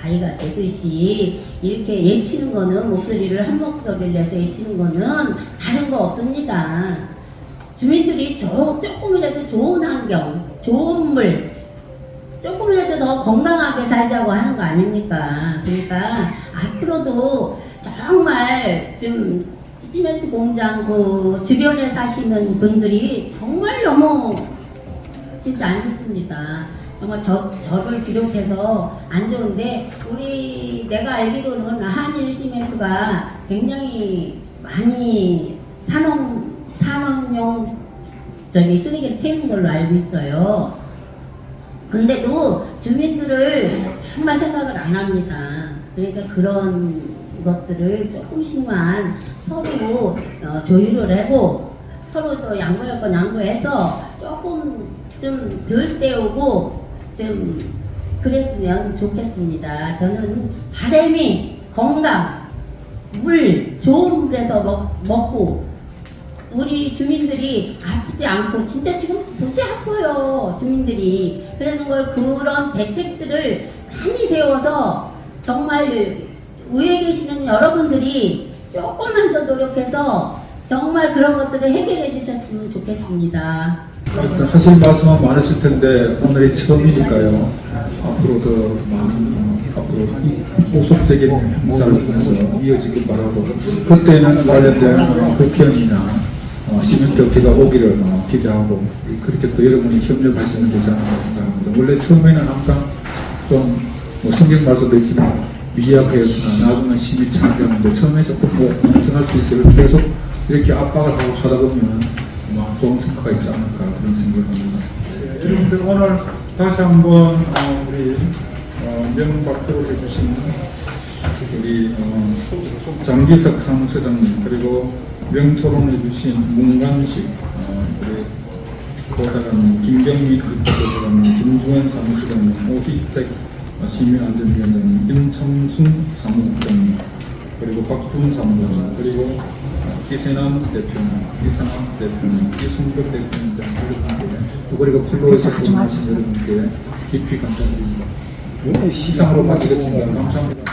바위가 되듯이 이렇게 외치는 거는 목소리를 한 목소리를 내서 외치는 거는 다른 거 없습니다. 주민들이 조금이라도 좋은 환경, 좋은 물, 조금이라도 더 건강하게 살자고 하는 거 아닙니까? 그러니까 앞으로도 정말 좀 시멘트 공장 그 주변에 사시는 분들이 정말 너무 진짜 안 좋습니다. 정말 저를 비롯해서 안 좋은데 내가 알기로는 한일 시멘트가 굉장히 많이 산업용 쓰레기를 태우는 걸로 알고 있어요. 근데도 주민들을 정말 생각을 안 합니다. 그러니까 그런 것들을 조금씩만 서로 조율을 하고 서로 또 양보할 건 양보해서 조금 좀 덜 때우고 좀 그랬으면 좋겠습니다. 저는 바람이 건강, 물, 좋은 물에서 먹고 우리 주민들이 아프지 않고 진짜 지금 무지 아파요 주민들이. 그래서 그런 대책들을 많이 배워서 정말 위에 계시는 여러분들이 조금만 더 노력해서 정말 그런 것들을 해결해 주셨으면 좋겠습니다. 사실 말씀은 많으실 텐데 오늘이 처음이니까요. 앞으로 더 많은 앞으로 후속적인 행사를 통해서 이어지길 바라고 그때는 관련된 국회의원이나 시멘트 업계가 오기를 기대하고 그렇게 또 여러분이 협력하시면 되지 않을까 생각합니다. 원래 처음에는 항상 좀 성경 말씀도 있지만 미약하였으나 나중에 힘이 창조하는데 처음에 조금 정할 수 있어요. 계속 이렇게 압박을 하다 보면 좋은 성과가 있지 않을까 그런 생각을 합니다. 여러분들 오늘 다시 한번 우리 명박도를 해주신 우리 장기석 사무처장님 그리고 명토론을 해주신 문관식 우리 보좌관님 김경민 리포터장님 김주원 사무처장님 오희택 시민안전위원장님 임청순 사무국장님 그리고 박준 사무장님 그리고 이세남 대표님, 이상학 대표님, 이승덕 대표님 등 그리고 플로에서 고민하신 여러분께 깊이 감사드립니다. 이상으로 마치겠습니다. 감사합니다.